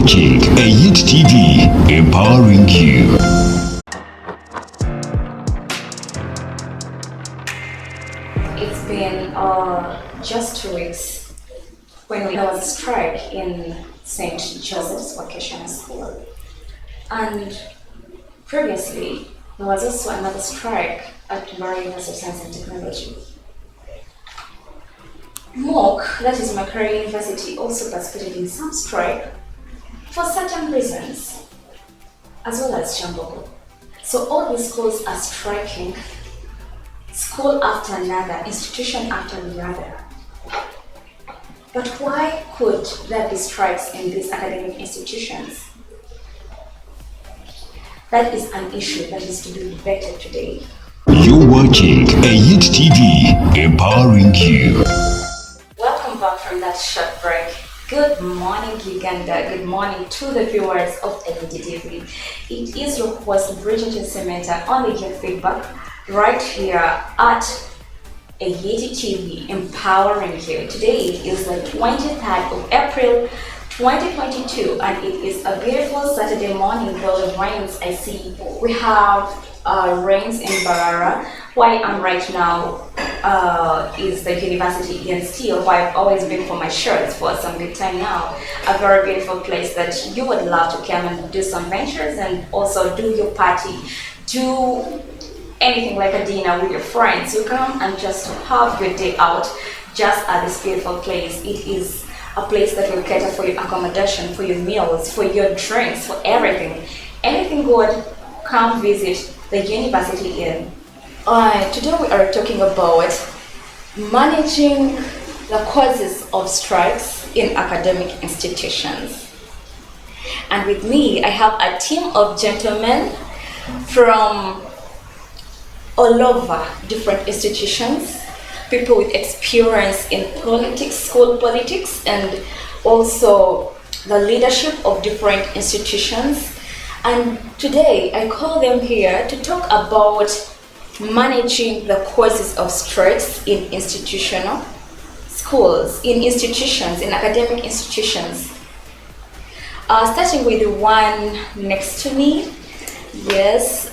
watching EyitTV, empowering you. It's been just 2 weeks when there was a strike in St. Joseph's Vocational School. And previously, there was also another strike at Mbarara University of Science and Technology. MOC, that is Mbarara University, also participated in some strike for certain reasons, as well as Ssembabule. So all these schools are striking, school after another, institution after another. But why could there be strikes in these academic institutions? That is an issue that is to be debated today. You're watching EyitTV, empowering you. Welcome back from that short break. Good morning, Uganda. Good morning to the viewers of EyitTV. It is your host, Bridget Semeta, on the YouthFeedBack, right here at EyitTV, empowering you. Today is the 23rd of April, 2022, and it is a beautiful Saturday morning full of rains. I see we have rains in Mbarara. Where I am right now is the university in Steel, where I've always been for my shirts for some good time now. A very beautiful place that you would love to come and do some ventures and also do your party, do anything like a dinner with your friends. You come and just have your day out just at this beautiful place. It is a place that will cater for your accommodation, for your meals, for your drinks, for everything. Anything good, come visit the university in. Today we are talking about managing the causes of strikes in academic institutions. And with me, I have a team of gentlemen from all over different institutions, people with experience in politics, school politics, and also the leadership of different institutions. And today I call them here to talk about managing the causes of strikes in institutional schools, in institutions, in academic institutions. Starting with the one next to me. Yes,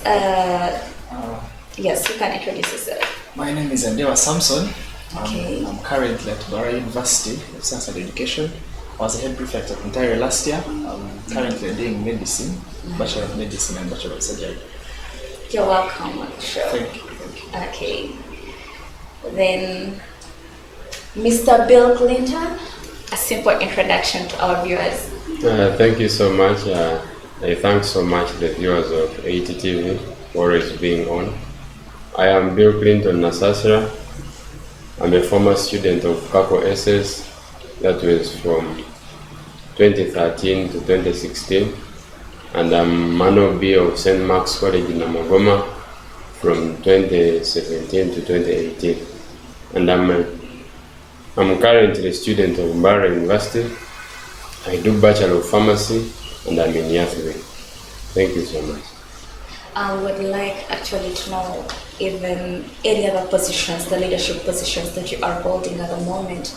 yes, you can introduce yourself. My name is Andeeba Samson. Okay. I'm currently at Mbarara University of Science and Education. I was a head prefect of Ontario last year. I'm currently doing medicine, Bachelor of Medicine and Bachelor of Surgery. You're welcome on the show. Thank you. Okay. Then, Mr. Bill Clinton, a simple introduction to our viewers. Thank you so much. I thank so much the viewers of EyitTV for always being on. I am Bill Clinton Nasasira. I'm a former student of Kako SS. That was from 2013 to 2016. And I'm Mano B of St. Mark's College in Namagoma from 2017 to 2018. And I'm currently a student of Mbarara University. I do Bachelor of Pharmacy and I'm in EyitTV. Thank you so much. I would like actually to know even any other positions, the leadership positions that you are holding at the moment,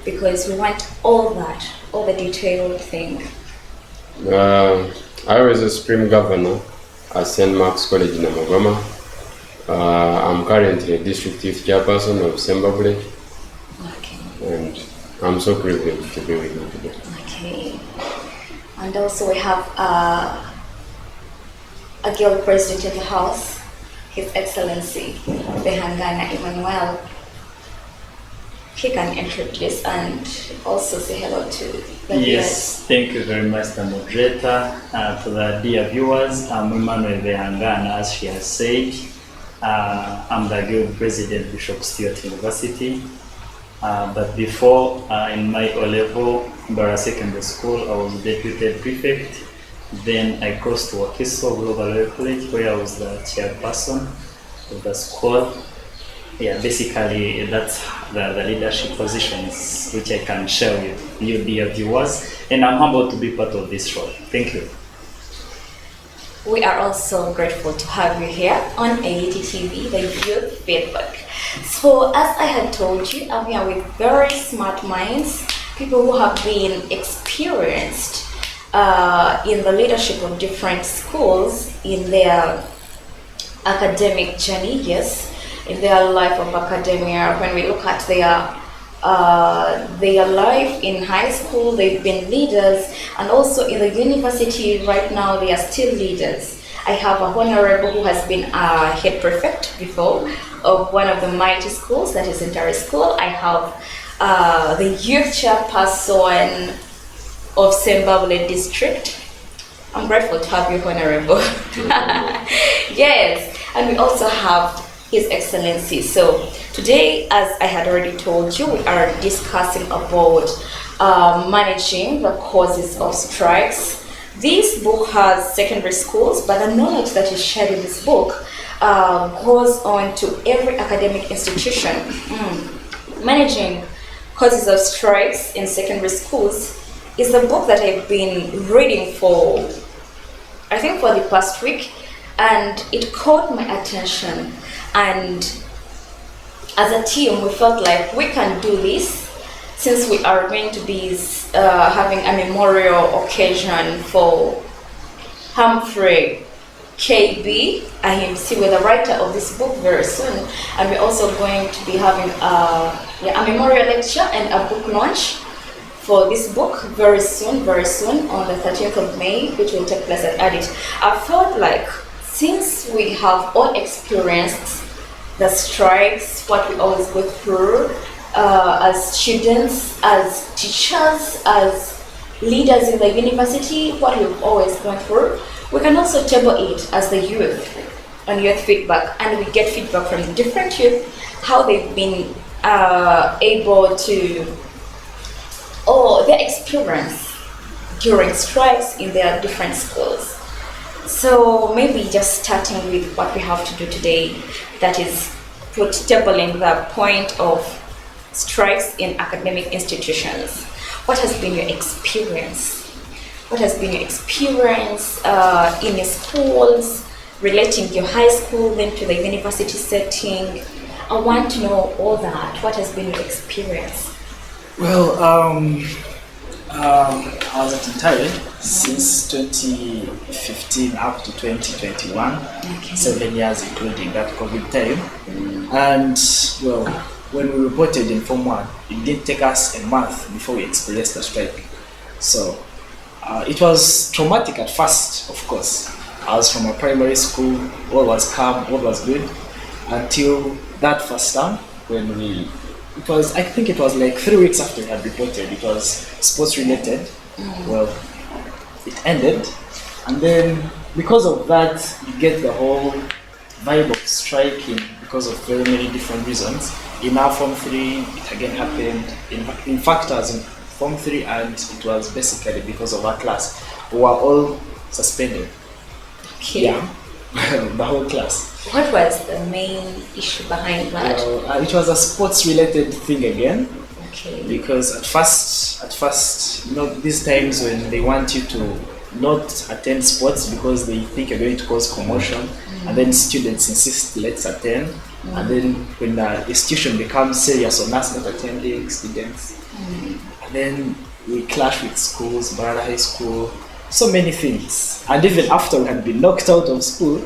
because we want all that, all the detailed thing. I was a Supreme Governor at St. Mark's College in Namagoma. I'm currently a District Youth Chairperson of Ssembabule. Okay. And I'm so privileged to be with you today. Okay. And also we have a girl president of the House, His Excellency Behangana Emmanuel. He can introduce and also say hello to the viewers. Yes, thank you very much, the moderator. To the dear viewers, I'm Emmanuel Behangana, as she has said. I'm the Guild President, Bishop Stuart University. But before, in my O-level, Mbarara Secondary School, I was Deputy Prefect. Then I crossed to Wakiso Global College, where I was the chairperson of the school. Yeah, basically that's the leadership positions which I can share with you, dear viewers, and I'm humbled to be part of this show. Thank you. We are also grateful to have you here on EyitTV, the YouthFeedBack. So as I had told you, I'm here with very smart minds, people who have been experienced in the leadership of different schools in their academic journey, yes, in their life of academia. When we look at their life in high school, they've been leaders, and also in the university right now, they are still leaders. I have a honorable who has been a head prefect before of one of the mighty schools, that is Mbarara School. I have the youth chairperson of Ssembabule District. I'm grateful to have you, honorable. Yes, and we also have His Excellency. So today, as I had already told you, we are discussing about managing the causes of strikes. This book has secondary schools, but the knowledge that is shared in this book goes on to every academic institution. Managing causes of strikes in secondary schools is the book that I've been reading for, I think, for the past week, and it caught my attention. And as a team, we felt like we can do this, since we are going to be having a memorial occasion for Humphrey KB, IMC, with the writer of this book, very soon. And we're also going to be having a memorial lecture and a book launch for this book very soon, on the 13th of May, which will take place at Eyit. I felt like, since we have all experienced the strikes, what we always go through as students, as teachers, as leaders in the university, what we've always gone through, we can also table it as the youth on YouthFeedBack, and we get feedback from different youth, how they've been able to, or their experience during strikes in their different schools. So maybe just starting with what we have to do today, that is tabling the point of strikes in academic institutions. What has been your experience? What has been your experience in the schools, relating your high school then to the university setting? I want to know all that. What has been your experience? Well, I was at Untitled since 2015 up to 2021, Okay. 7 years including that COVID time. And well, when we reported in Form 1, it did take us a month before we experienced the strike. So it was traumatic at first, of course. I was from a primary school, all was calm, all was good, until that first time when I think it was like 3 weeks after we had reported. It was sports related. Well, it ended, and then because of that, you get the whole vibe of striking because of very many different reasons. In our Form 3, it again happened. In fact, I was in Form 3, and it was basically because of our class. We were all suspended. Okay. Yeah, the whole class. What was the main issue behind that? Well, it was a sports-related thing again. Okay. Because at first, these times when they want you to not attend sports because they think you're going to cause commotion, and then students insist, let's attend, and then when the institution becomes serious on us not attending, students, and then we clash with schools, Mbarara High School, so many things. And even after we had been knocked out of school,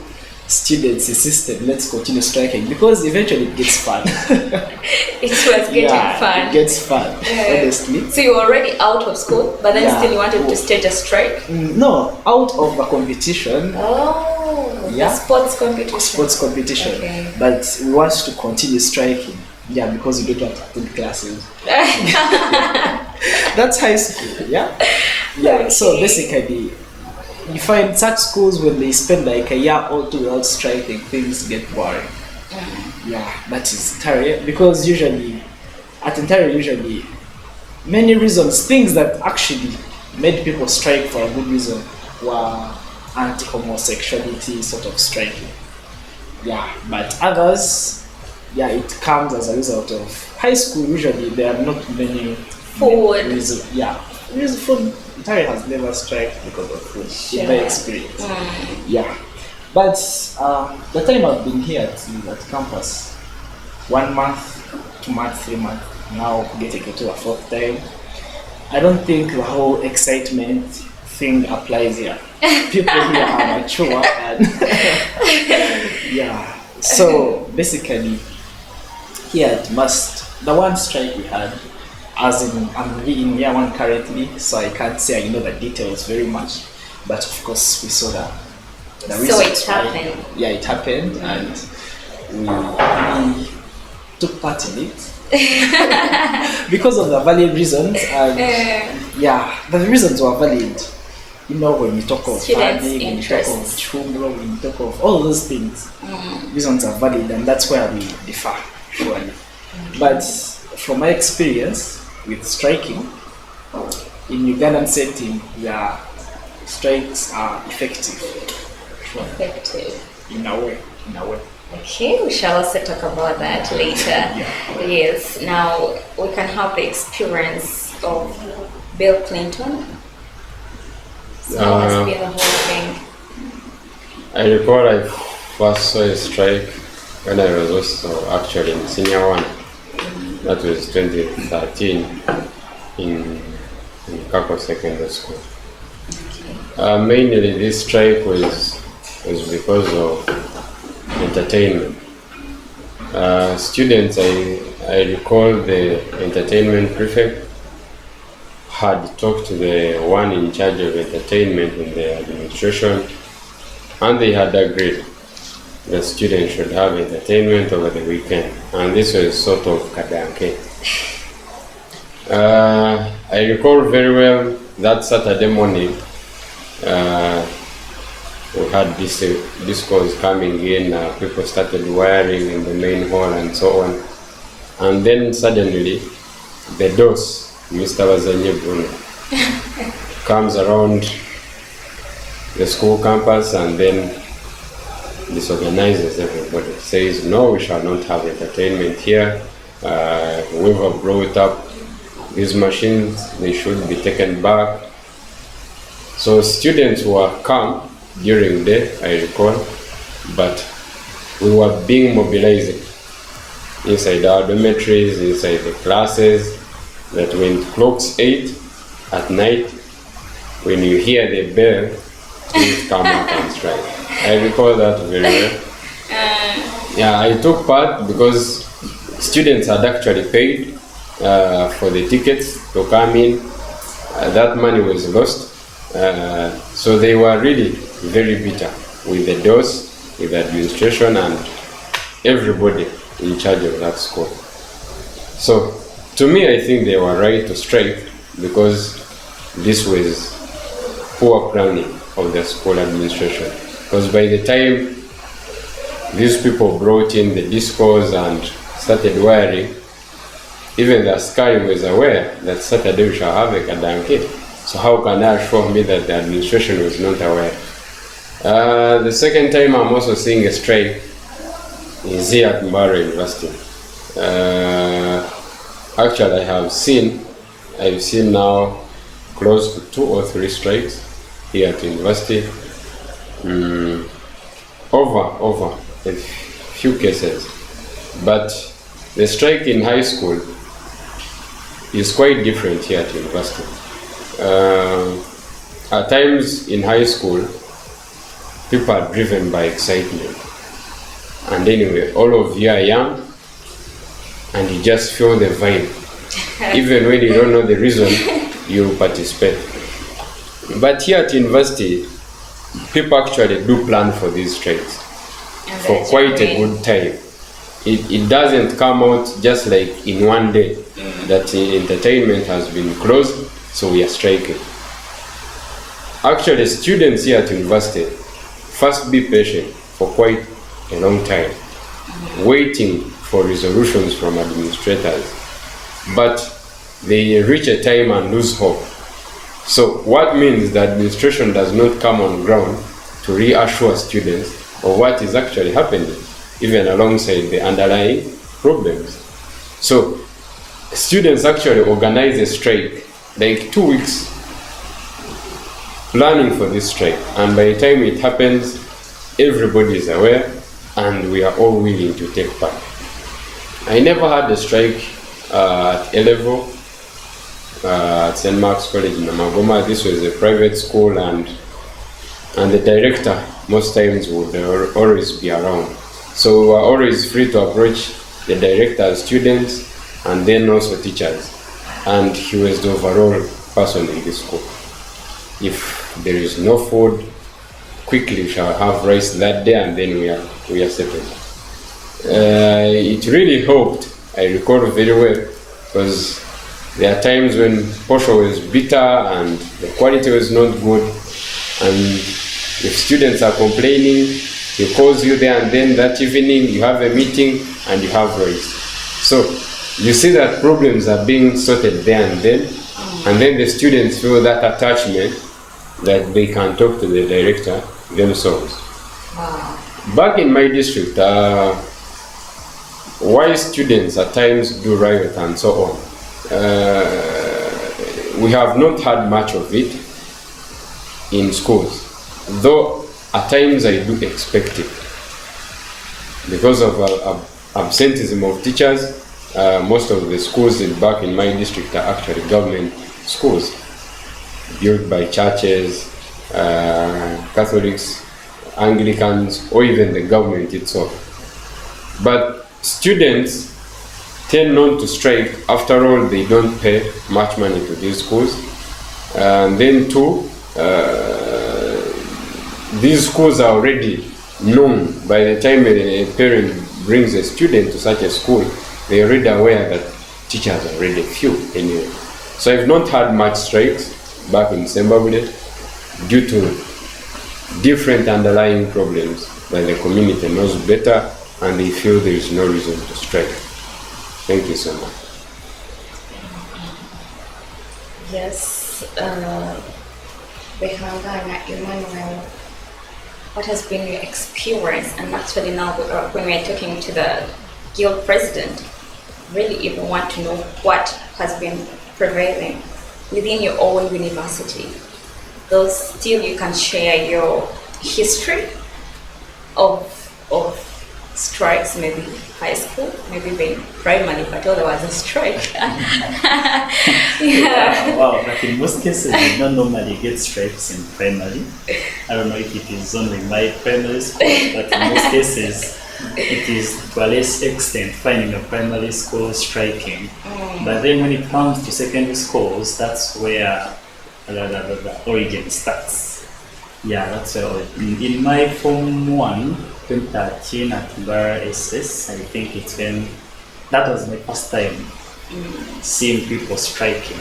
students insisted, let's continue striking, because eventually it gets fun. It was getting fun. It gets fun, honestly. So you were already out of school, but then still you wanted to stage a strike? No, out of the competition. Oh, Yeah. the sports competition. Sports competition. Okay. But we want to continue striking. Yeah, because we don't want to attend classes. That's high school, yeah? Yeah, so basically, you find such schools when they spend like a year or two without striking, things get boring. Yeah, that is Ontario, because usually, at Ontario, many reasons, things that actually made people strike for a good reason were anti-homosexuality sort of striking. Yeah, but others, it comes as a result of high school. Usually, there are not many Food. reasons. Yeah, food. Ontario has never striked because of food, in my experience. Yeah, but the time I've been here at campus, 1 month, 2 months, 3 months, now getting into a 4th time, I don't think the whole excitement thing applies here. People here are mature and yeah. So basically, here it the one strike we had, as in I'm in year one currently, so I can't say I know the details very much, but of course we saw the So reasons it why. happened. Yeah, it happened, and we took part in it because of the valid reasons, and yeah, the reasons were valid. You know, when we talk of Students' funding, when we talk of interests. chumro, when we talk of all those things, reasons are valid, and that's where we differ, surely. But from my experience with striking, in Ugandan setting, the strikes are effective. Surely. Effective. In a way. Okay, we shall also talk about that later. Yes, now we can have the experience of Bill Clinton. So how has been the whole thing? I recall I first saw a strike when I was also actually in senior one. That was 2013 in Kako Secondary School. Mainly this strike was because of entertainment. Students, I recall the entertainment prefect had talked to the one in charge of entertainment in the administration, and they had agreed the students should have entertainment over the weekend, and this was sort of kadanke. I recall very well that Saturday morning we had this discourse coming in, people started wiring in the main hall and so on, and then suddenly the DOS, Mr. Wazanye Bruno, comes around the school campus and then disorganizes everybody, says no, we shall not have entertainment here, whoever brought up these machines, they should be taken back. So students were calm during the day, I recall, but we were being mobilized inside our dormitories, inside the classes, that when it clocks 8 at night, when you hear the bell, please come out and strike. I recall that very well. Yeah, I took part because students had actually paid for the tickets to come in. That money was lost. So they were really very bitter with the DOS, with the administration and everybody in charge of that school. So to me, I think they were right to strike because this was poor planning of the school administration. Because by the time these people brought in the discourse and started wiring, even the sky was aware that Saturday we shall have a kadanke. So how can I assure me that the administration was not aware? The second time I'm also seeing a strike is here at Mbarara University. Actually, I've seen now close to 2 or 3 strikes here at the university. Over a few cases. But the strike in high school is quite different here at university. At times in high school, people are driven by excitement. And anyway, all of you are young and you just feel the vibe. Even when you don't know the reason, you participate. But here at university, people actually do plan for these strikes for quite a good time. It doesn't come out just like in one day that entertainment has been closed, so we are striking. Actually, students here at university first be patient for quite a long time, waiting for resolutions from administrators. But they reach a time and lose hope. So what means the administration does not come on ground to reassure students of what is actually happening, even alongside the underlying problems. So students actually organize a strike, like 2 weeks planning for this strike, and by the time it happens, everybody is aware and we are all willing to take part. I never had a strike at A level, at St. Mark's College in Namagoma. This was a private school, and the director most times would always be around. So we were always free to approach the director, students, and then also teachers. And he was the overall person in this school. If there is no food, quickly we shall have rice that day, and then we are settled. It really helped. I recall very well, because there are times when posho was bitter and the quality was not good, and if students are complaining, he calls you there, and then that evening you have a meeting and you have rice. So you see that problems are being sorted there and then the students feel that attachment that they can talk to the director themselves. Wow. Back in my district, why students at times do riot and so on, we have not had much of it in schools, though at times I do expect it. Because of absenteeism of teachers, most of the schools back in my district are actually government schools, built by churches, Catholics, Anglicans, or even the government itself. But students tend not to strike. After all, they don't pay much money to these schools. And then too, these schools are already known. By the time a parent brings a student to such a school, they're already aware that teachers are already few anyway. So I've not had much strikes back in Ssembabule due to different underlying problems that the community knows better, and they feel there is no reason to strike. Thank you so much. Yes, Behangana Emmanuel, what has been your experience? And actually now when we're talking to the guild president, really even want to know what has been prevailing within your own university. Though still you can share your history of strikes, maybe high school, maybe even primary, but otherwise a strike. Yeah. Wow, but in most cases we don't normally get strikes in primary. I don't know if it is only my primary school, but in most cases it is to a less extent finding a primary school striking. But then when it comes to secondary schools, that's where the origin starts. Yeah, that's where in my Form 1, 2013 at Mbarara SS, I think that was my first time seeing people striking.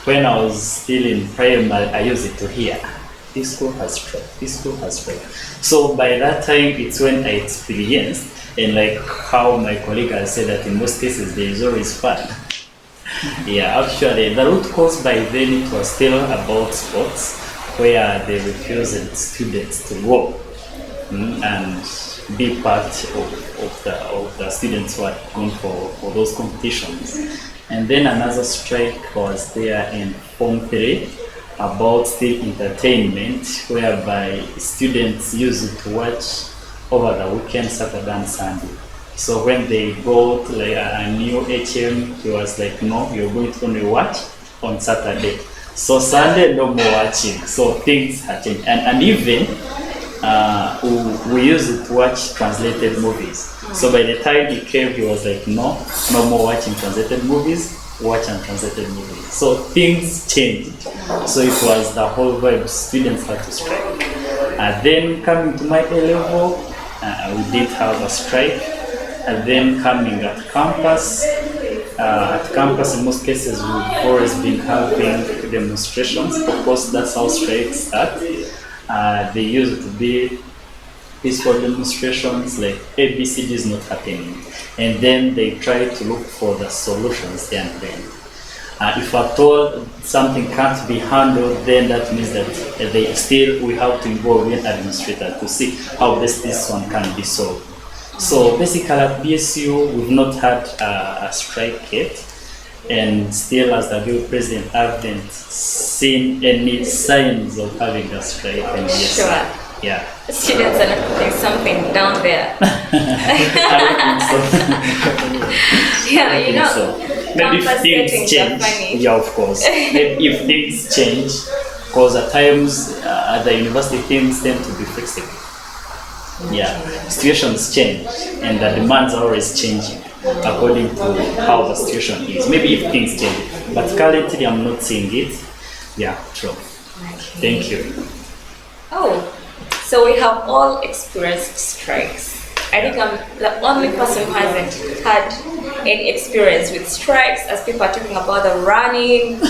When I was still in primary, I used it to hear, this school has struck, this school has struck. So by that time, it's when I experienced, and like how my colleague has said that in most cases there is always fun. Yeah, actually, the root cause by then it was still about sports, where they refused students to go and be part of the students who had gone for those competitions. And then another strike was there in Form 3 about still entertainment, whereby students used to watch over the weekend, Saturday and Sunday. So when they bought like a new HM, he was like, no, you're going to only watch on Saturday. So Sunday, no more watching. So things had changed. And even we used to watch translated movies. So by the time he came, he was like, no more watching translated movies, watch untranslated movies. So things changed. So it was the whole vibe. Students had to strike. Then coming to my A level, we did have a strike. And then coming at campus in most cases we've always been having demonstrations. Of course, that's how strikes start. They used to be peaceful demonstrations, like ABCD is not happening, and then they try to look for the solutions there and then. If at all something can't be handled, then that means that we have to involve an administrator to see how best this one can be solved. So basically at BSU, we've not had a strike yet, and still as the guild president, I haven't seen any signs of having a strike. And yes, Sure. Yeah. The students are not putting something down there. I don't think so. Yeah, you know, maybe if Campus things settings change. are funny. Yeah, of course. Maybe if things change, because at times at the university things tend to be flexible. Yeah, situations change and the demands are always changing according to how the situation is. Maybe if things change, but currently I'm not seeing it. Yeah, true. Okay. Thank you. Oh, so we have all experienced strikes. I think I'm the only person who hasn't had any experience with strikes, as people are talking about the running,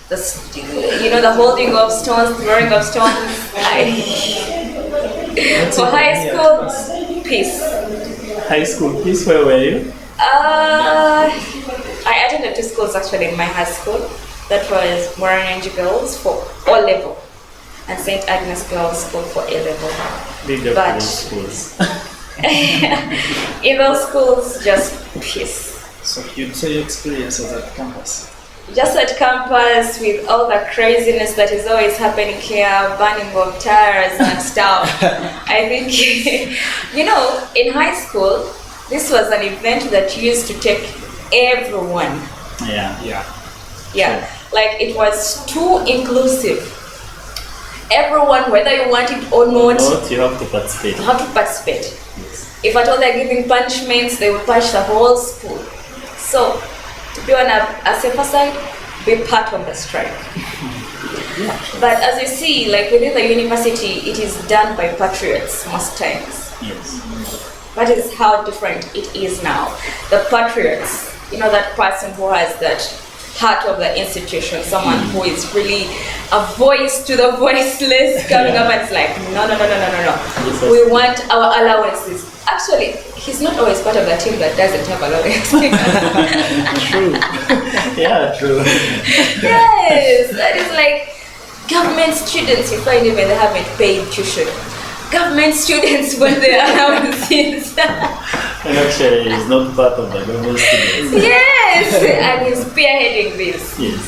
the holding of stones, throwing of stones. For high school, peace. High school, please, where were you? I attended 2 schools actually in my high school. That was Mbarara Girls for O level and St. Agnes Girls School for A level. Big up But- to those schools. In those schools, just peace. So you'd say your experiences at campus? Just at campus with all the craziness that is always happening here, burning of tires and stuff. I think, in high school, this was an event that used to take everyone. Yeah. Yeah, like it was too inclusive. Everyone, whether you want it or not, You have to participate. you have to participate. Yes. If at all they're giving punishments, they will punish the whole school. So, to be on a safer side, be part of the strike. But as you see, like within the university, it is done by patriots most times. Yes. That is how different it is now. The patriots, that person who has that heart of the institution, someone who is really a voice to the voiceless coming up and it's like, no. We want our allowances. Actually, he's not always part of the team that doesn't have allowances. True. Yeah, true. Yes, that is like government students, you find even they haven't paid tuition. Government students want their allowances. And actually, he's not part of the government students. Yes, and he's spearheading this. Yes.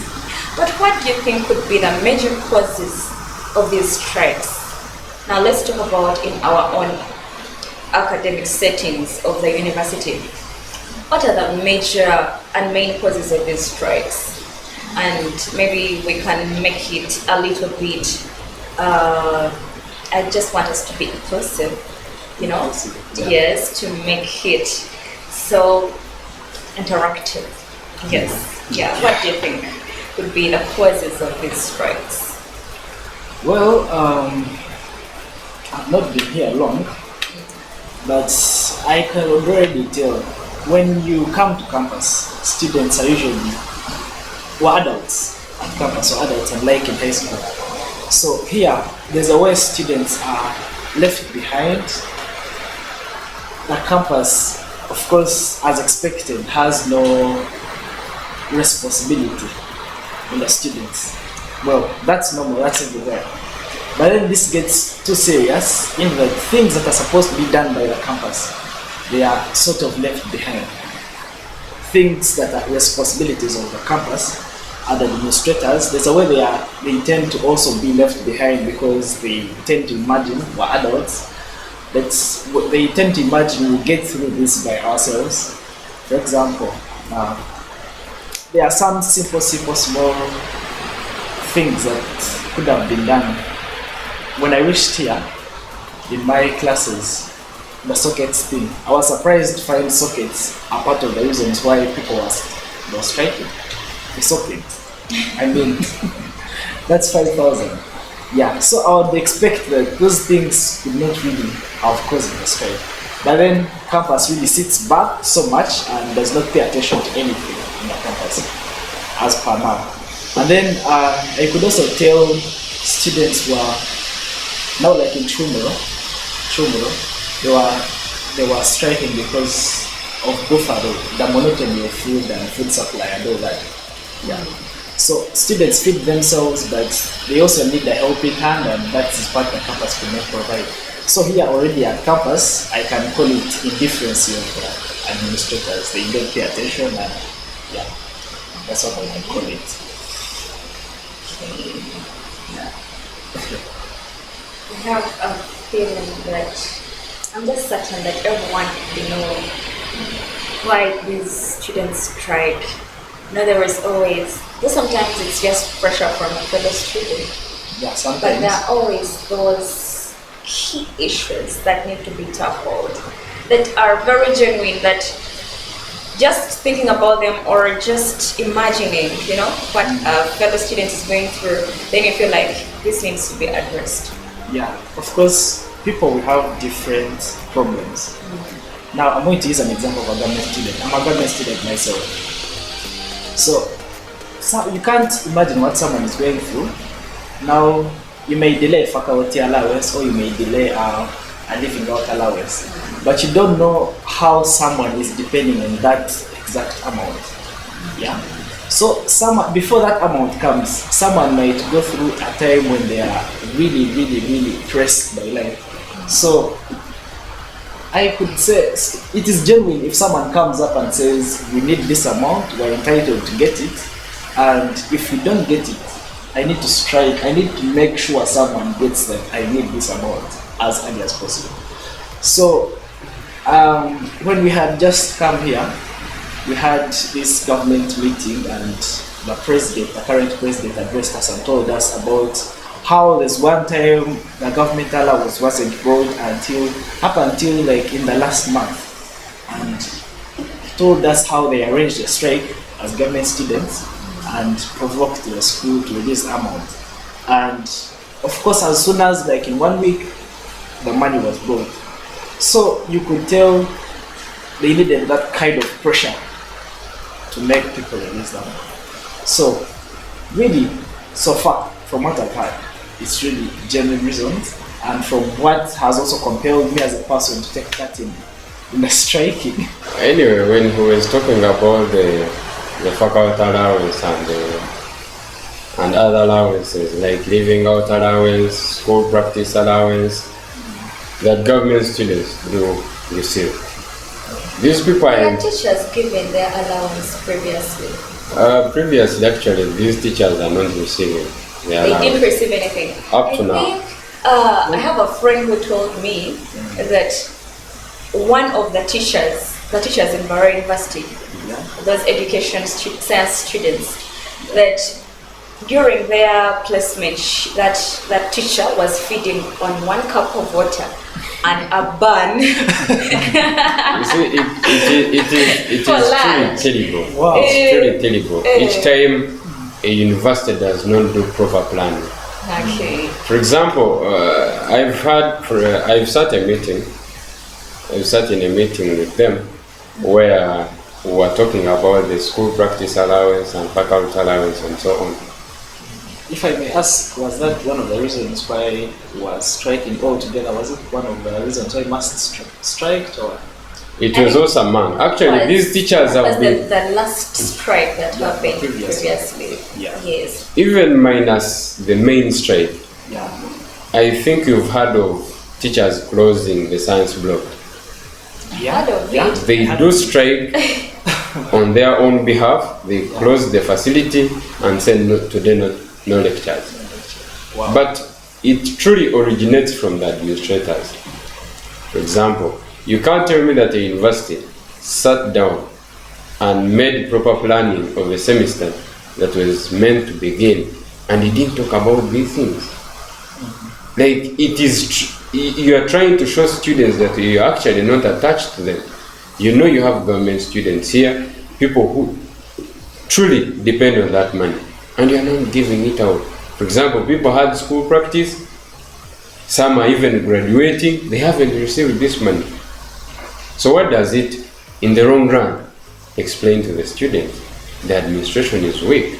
But what do you think could be the major causes of these strikes? Now let's talk about in our own academic settings of the university. What are the major and main causes of these strikes? And maybe we can make it a little bit, I just want us to be inclusive, Yes, to make it so interactive. Yes. Yeah. What do you think could be the causes of these strikes? Well, I've not been here long, but I can already tell when you come to campus, students are usually adults at campus or adults, unlike in high school. So here, there's a way students are left behind. The campus, of course, as expected, has no responsibility on the students. Well, that's normal, that's everywhere. But then this gets too serious in that things that are supposed to be done by the campus, they are sort of left behind. Things that are responsibilities of the campus are the administrators. There's a way they tend to also be left behind because they tend to imagine we're adults. They tend to imagine we get through this by ourselves. For example, there are some simple, small things that could have been done. When I reached here, in my classes, the sockets thing, I was surprised to find sockets are part of the reasons why people were striking. The sockets. I mean, that's 5,000. Yeah, so I would expect that those things could not really have caused the strike. But then campus really sits back so much and does not pay attention to anything in the campus, as per now. And then I could also tell students who are now like in Chumuro, they were striking because of buffalo, the monotony of food and food supply and all that. Yeah. So students feed themselves, but they also need a helping hand, and that is what the campus could not provide. So here already at campus, I can call it indifference of the administrators. They don't pay attention, and yeah, that's what I can call it. I have a feeling that I'm just certain that everyone will know why these students strike. there is always, though sometimes it's just pressure from a fellow student, Yeah, but sometimes. there are always those key issues that need to be tackled that are very genuine, that just thinking about them or just imagining, what a fellow student is going through, then you feel like this needs to be addressed. Yeah, of course, people will have different problems. Now, I'm going to use an example of a government student. I'm a government student myself. So you can't imagine what someone is going through. Now, you may delay faculty allowance or you may delay a living out allowance, but you don't know how someone is depending on that exact amount. Yeah. So before that amount comes, someone might go through a time when they are really, really, really pressed by life. So I could say it is genuine if someone comes up and says, we need this amount, we're entitled to get it, and if we don't get it, I need to strike, I need to make sure someone gets that I need this amount as early as possible. So when we had just come here, we had this government meeting and the current president addressed us and told us about how there's one time the government allowance wasn't brought up until like in the last month, and he told us how they arranged a strike as government students and provoked the school to release the amount. And of course, as soon as like in 1 week, the money was brought. So you could tell they needed that kind of pressure to make people release them. So really, so far from what I've heard, it's really genuine reasons, and from what has also compelled me as a person to take part in the striking. Anyway, when he was talking about the faculty allowance and other allowances like living out allowance, school practice allowance, that government students do receive. These people Were teachers given their allowance previously? Previously, actually, these teachers are not receiving their allowance. They didn't receive anything. Up to now. I have a friend who told me that one of the teachers in Mbarara University, those education science students, that during their placement, that teacher was feeding on 1 cup of water and a bun. You see, it is truly terrible. Wow. It's truly terrible. Each time a university does not do proper planning. Okay. For example, I've sat in a meeting with them where we were talking about the school practice allowance and faculty allowance and so on. If I may ask, was that one of the reasons why we were striking altogether? Was it one of the reasons why must strike, or? It was also among. Actually, these teachers have been the last strike that happened previously. previously. Yeah. Yes. even minus the main strike. Yeah. I think you've heard of teachers closing the science block. Yeah. Yeah. They do strike on their own behalf. They close the facility and say today no lectures. Wow. But it truly originates from the administrators. For example, you can't tell me that a university sat down and made proper planning of a semester that was meant to begin and it didn't talk about these things. Like, it is, you are trying to show students that you are actually not attached to them. You know you have government students here, people who truly depend on that money, and you are not giving it out. For example, people had school practice, some are even graduating, they haven't received this money. So what does it, in the long run, explain to the students? The administration is weak.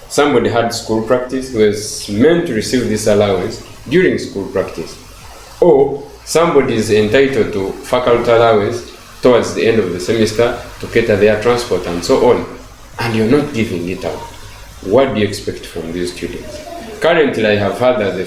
Somebody had school practice, was meant to receive this allowance during school practice. Or somebody is entitled to faculty allowance towards the end of the semester to cater their transport and so on, and you're not giving it out. What do you expect from these students? Currently, I have heard that the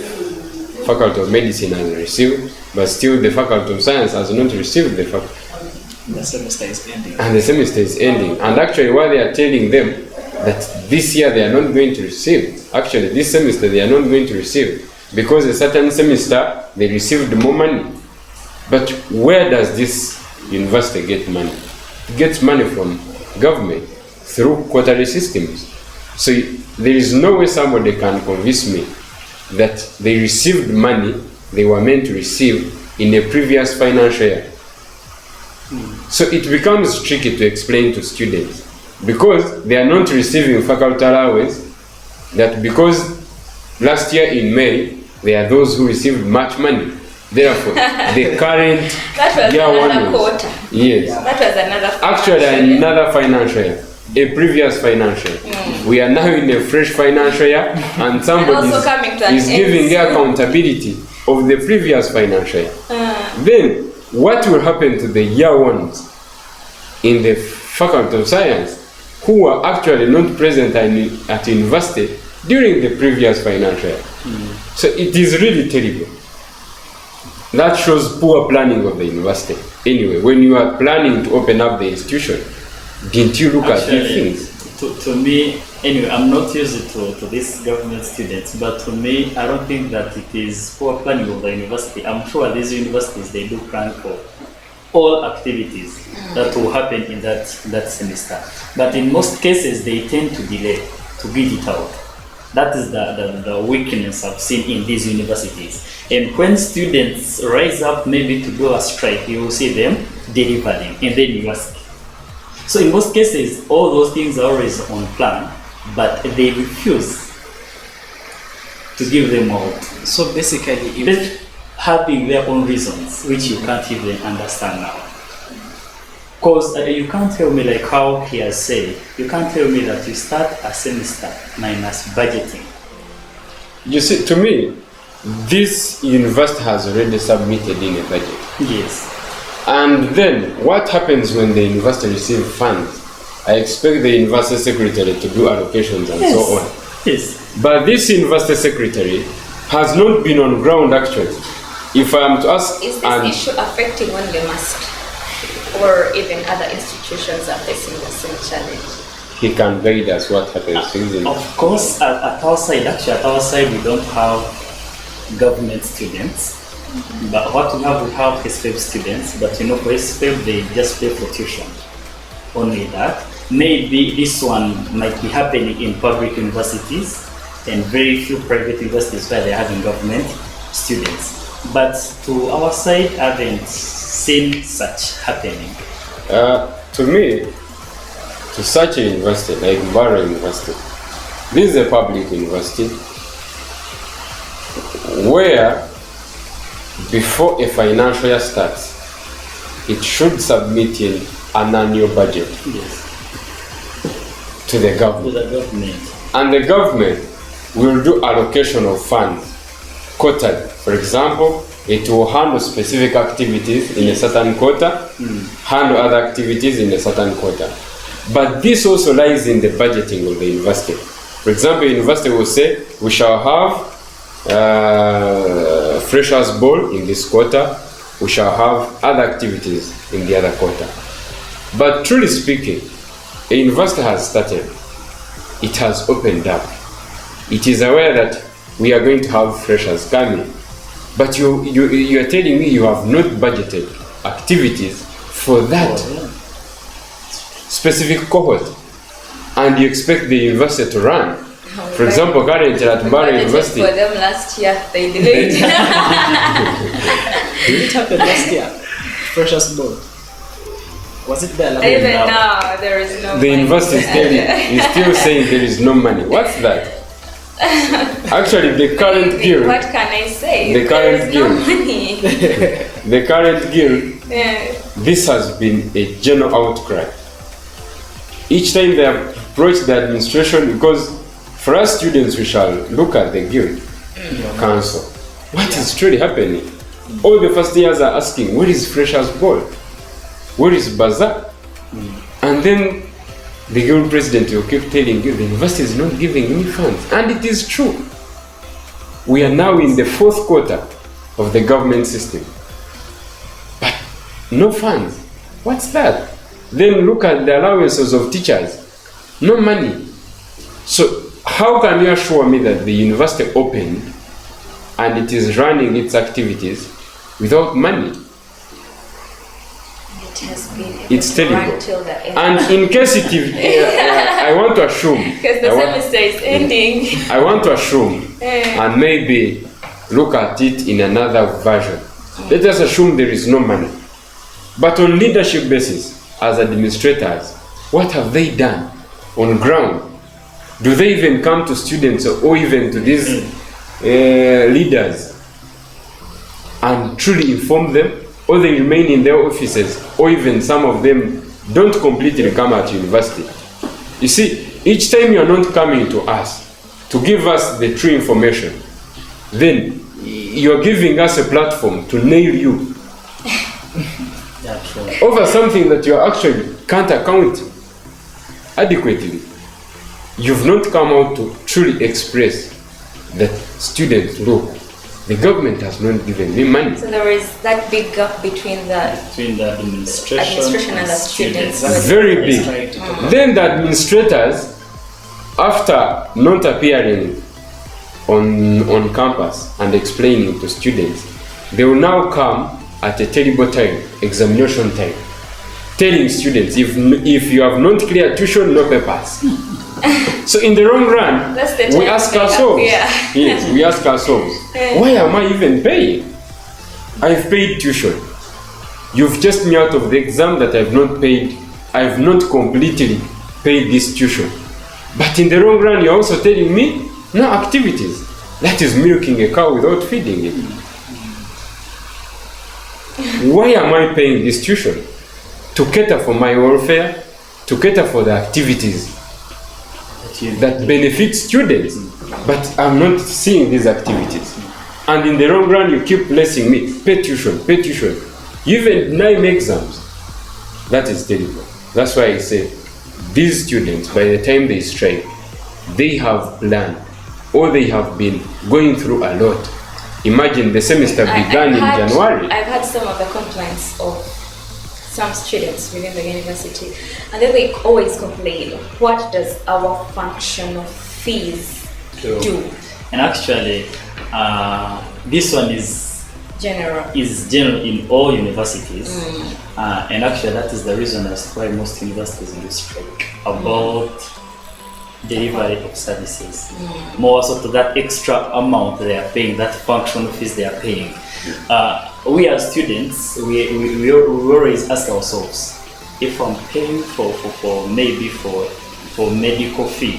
Faculty of Medicine has received, but still the Faculty of Science has not received the semester is ending. And the semester is ending. And actually, what they are telling them that this year they are not going to receive. Actually, this semester they are not going to receive because a certain semester they received more money. But where does this university get money? It gets money from government through quarterly systems. So there is no way somebody can convince me that they received money they were meant to receive in a previous financial year. So it becomes tricky to explain to students because they are not receiving faculty allowance, that because last year in May, there are those who received much money. Therefore, the current That was year another one quarter. yes. That was another Actually, financial year. another financial year, a previous financial year. We are now in a fresh financial year, and somebody also coming to an is end giving soon. accountability of the previous financial year. Then, what will happen to the year ones in the Faculty of Science who were actually not present at university during the previous financial year? So it is really terrible. That shows poor planning of the university. Anyway, when you are planning to open up the institution, didn't you look at these things? To me, anyway, I'm not used to these government students, but to me, I don't think that it is poor planning of the university. I'm sure these universities, they do plan for all activities that will happen in that semester. But in most cases, they tend to delay to get it out. That is the weakness I've seen in these universities. And when students rise up maybe to do a strike, you will see them delivering in the university. So in most cases, all those things are always on plan, but they refuse to give them out. So basically, They're having their own reasons, which you can't even understand now. Because you can't tell me, like how he has said, you can't tell me that you start a semester minus budgeting. You see, to me, this university has already submitted in a budget. Yes. And then, what happens when the university receives funds? I expect the university secretary to do allocations and so on. Yes. But this university secretary has not been on ground actually. If I am to ask, Is this issue affecting only MUST or even other institutions are facing the same challenge? he can guide us what happens in Of course, at our side, we don't have government students. But what we have SFEB students, but you know, for SFEB, they just pay for tuition. Only that. Maybe this one might be happening in public universities and very few private universities where they're having government students. But to our side, I haven't seen such happening. To me, to such a university like Mbarara University, this is a public university where before a financial year starts, it should submit in an annual budget Yes. to the To government. the government. And the government will do allocation of funds quarterly. For example, it will handle specific activities in a certain quarter, handle other activities in a certain quarter. But this also lies in the budgeting of the university. For example, the university will say, we shall have freshers ball in this quarter, we shall have other activities in the other quarter. But truly speaking, a university has started, it has opened up, it is aware that we are going to have freshers coming, but you are telling me you have not budgeted activities for that specific cohort, and you expect the university to run. For example, currently at Mbarara University, For them last year, they delayed. Did it happen last year? Freshers Ball. Was it there? Even now, there is no the money. university is still saying there is no money. What's that? Actually, the current guild, What can I say? The current there is no guild. money. the current guild, Yeah. this has been a general outcry. Each time they approach the administration, because for us students, we shall look at the guild council. What is truly happening? All the first years are asking, where is freshers ball? Where is bazaar? And then the guild president will keep telling you the university is not giving any funds. And it is true. We are now in the fourth quarter of the government system. But no funds. What's that? Then look at the allowances of teachers. No money. So how can you assure me that the university opened and it is running its activities without money? It has been. It's terrible. Till the end. And in case I want to assume. Because the semester is ending. I want to assume and maybe look at it in another version. Let us assume there is no money. But on leadership basis, as administrators, what have they done on ground? Do they even come to students or even to these leaders and truly inform them? Or they remain in their offices, or even some of them don't completely come at university? You see, each time you are not coming to us to give us the true information, then you are giving us a platform to nail you over something that you actually can't account adequately. You've not come out to truly express that students, look, the government has not given me money. So there is that big gap between the administration and the students. Very big. Then the administrators, after not appearing on campus and explaining to students, they will now come at a terrible time, examination time, telling students, if you have not cleared tuition, no papers. So in the long run, we ask ourselves, yes, we ask ourselves, why am I even paying? I've paid tuition. You've just me out of the exam that I've not paid. I've not completely paid this tuition. But in the long run, you're also telling me no activities. That is milking a cow without feeding it. Why am I paying this tuition? To cater for my welfare, to cater for the activities that benefit students, but I'm not seeing these activities. And in the long run, you keep blessing me, pay tuition, pay tuition. You even deny me exams. That is terrible. That's why I say, these students, by the time they strike, they have planned, or they have been going through a lot. Imagine the semester began in January. I've had some of the complaints of some students within the university, and then they always complain, what does our functional fees do? And actually, this one is general in all universities, and actually that is the reason as to why most universities do strike about delivery of services. More so to that extra amount they are paying, that functional fees they are paying. We as students, we always ask ourselves, if I'm paying for medical fee,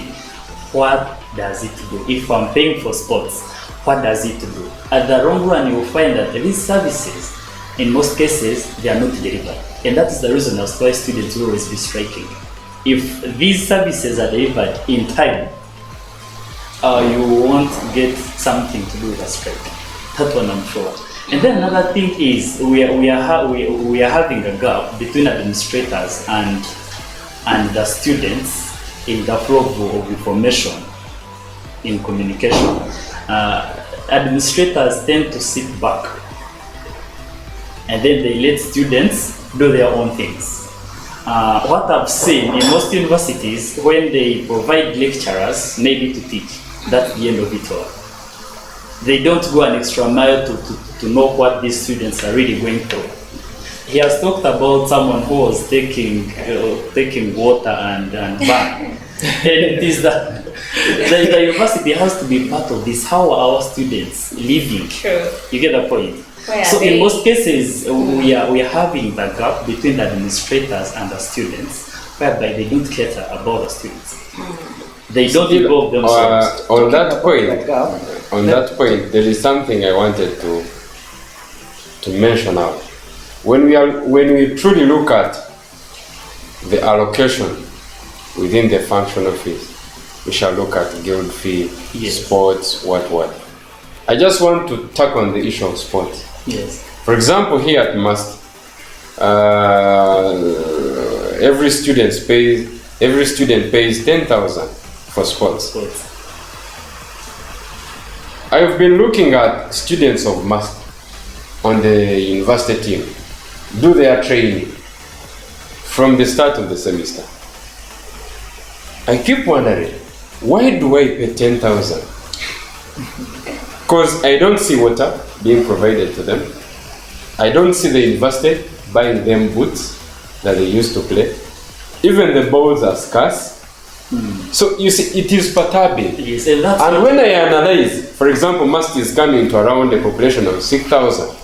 what does it do? If I'm paying for sports, what does it do? At the long run, you will find that these services, in most cases, they are not delivered. And that is the reason as to why students will always be striking. If these services are delivered in time, you won't get something to do with a strike. That one I'm sure. And then another thing is we are having a gap between administrators and the students in the flow of information in communication. Administrators tend to sit back and then they let students do their own things. What I've seen in most universities, when they provide lecturers maybe to teach, that's the end of it all. They don't go an extra mile to know what these students are really going through. He has talked about someone who was taking water and burn. And it is that the university has to be part of this. How are our students living? True. You get the point? So in most cases, we are having the gap between the administrators and the students, whereby they don't cater about the students. They don't involve themselves. On that point, there is something I wanted to mention out. When we truly look at the allocation within the functional fees, we shall look at guild fee, sports, what. I just want to tack on the issue of sports. Yes. For example, here at MUST, every student pays 10,000 for sports. I've been looking at students of MUST on the university team do their training from the start of the semester. I keep wondering, why do I pay 10,000? Because I don't see water being provided to them. I don't see the university buying them boots. that they used to play. Even the balls are scarce. So you see, it is perturbing. Yes, and that's And when I analyze, for example, Masti is coming to around a population of 6,000.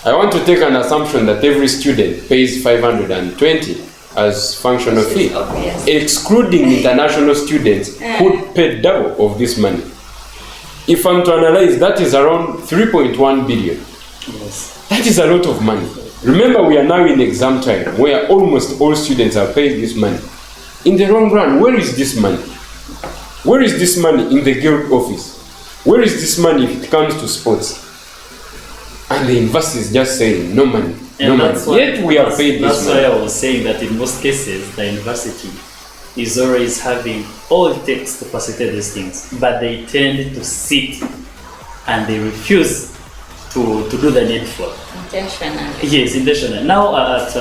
I want to take an assumption that every student pays 520 as functional fee, obvious. excluding international students who pay double of this money. If I'm to analyze, that is around 3.1 billion. yes. That is a lot of money. Remember, we are now in exam time where almost all students are paying this money. In the long run, where is this money? Where is this money in the guild office? Where is this money if it comes to sports? And the university is just saying, no money, no money. Yet we are paid this money. That's why I was saying that in most cases, the university is always having all it takes to facilitate these things, but they tend to sit and they refuse to do the needful. Intentional. Yes, intentional. Now at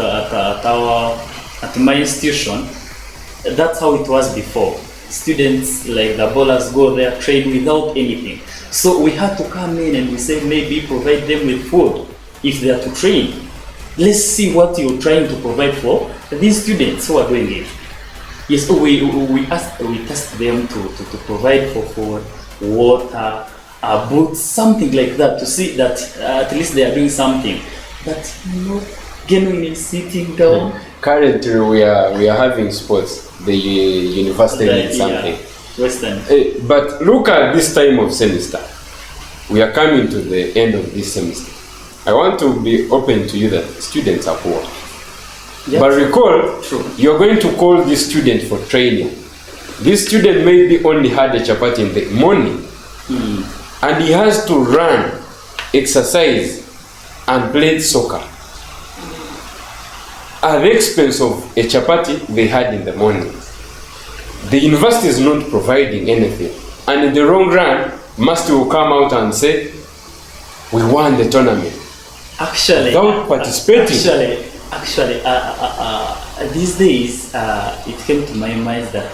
my institution, that's how it was before. Students like the ballers go there, train without anything. So we had to come in and we say maybe provide them with food if they are to train. Let's see what you're trying to provide for these students who are doing it. Yes, we tasked them to provide for food, water, boots, something like that, to see that at least they are doing something. But genuinely sitting down. Currently, we are having sports. The university needs something. Western. But look at this time of semester. We are coming to the end of this semester. I want to be open to you that students are poor. Yep. But recall, you're going to call this student for training. This student maybe only had a chapati in the morning. And he has to run, exercise, and play soccer at the expense of a chapati they had in the morning. The university is not providing anything. And in the long run, Master will come out and say, we won the tournament. Actually, without participating. Actually, these days, it came to my mind that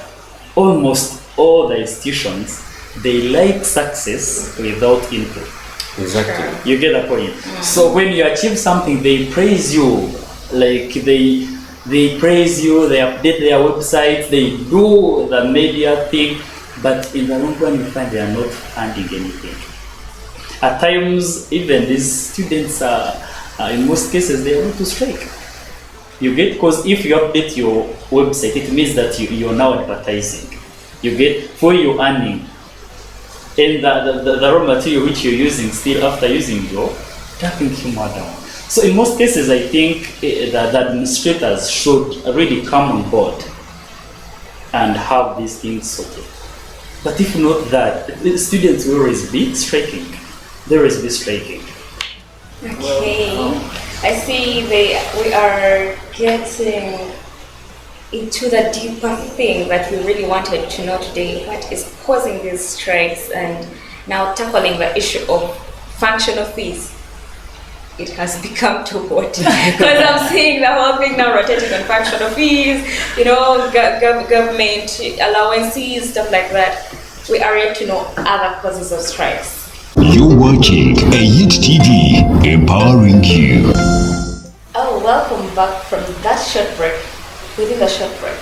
almost all the institutions, they like success without input. Exactly. You get the point. So when you achieve something, they praise you. Like they praise you, they update their websites, they do the media thing, but in the long run you find they are not funding anything. At times, even these students are in most cases they want to strike. You get, because if you update your website, it means that you're now advertising. You get, for your earning, and the raw material which you're using still after using your tapping humor down. So in most cases, I think that the administrators should really come on board and have these things sorted. But if not that, the students will always be striking. They will always be striking. Okay, I see we are getting into the deeper thing that we really wanted to know today. What is causing these strikes, and now tackling the issue of functional fees. It has become too hot because I'm seeing the whole thing now rotating on functional fees, government allowances, stuff like that. We are yet to know other causes of strikes. You're watching EyitTV, empowering you. Oh, welcome back from that short break. Within the short break,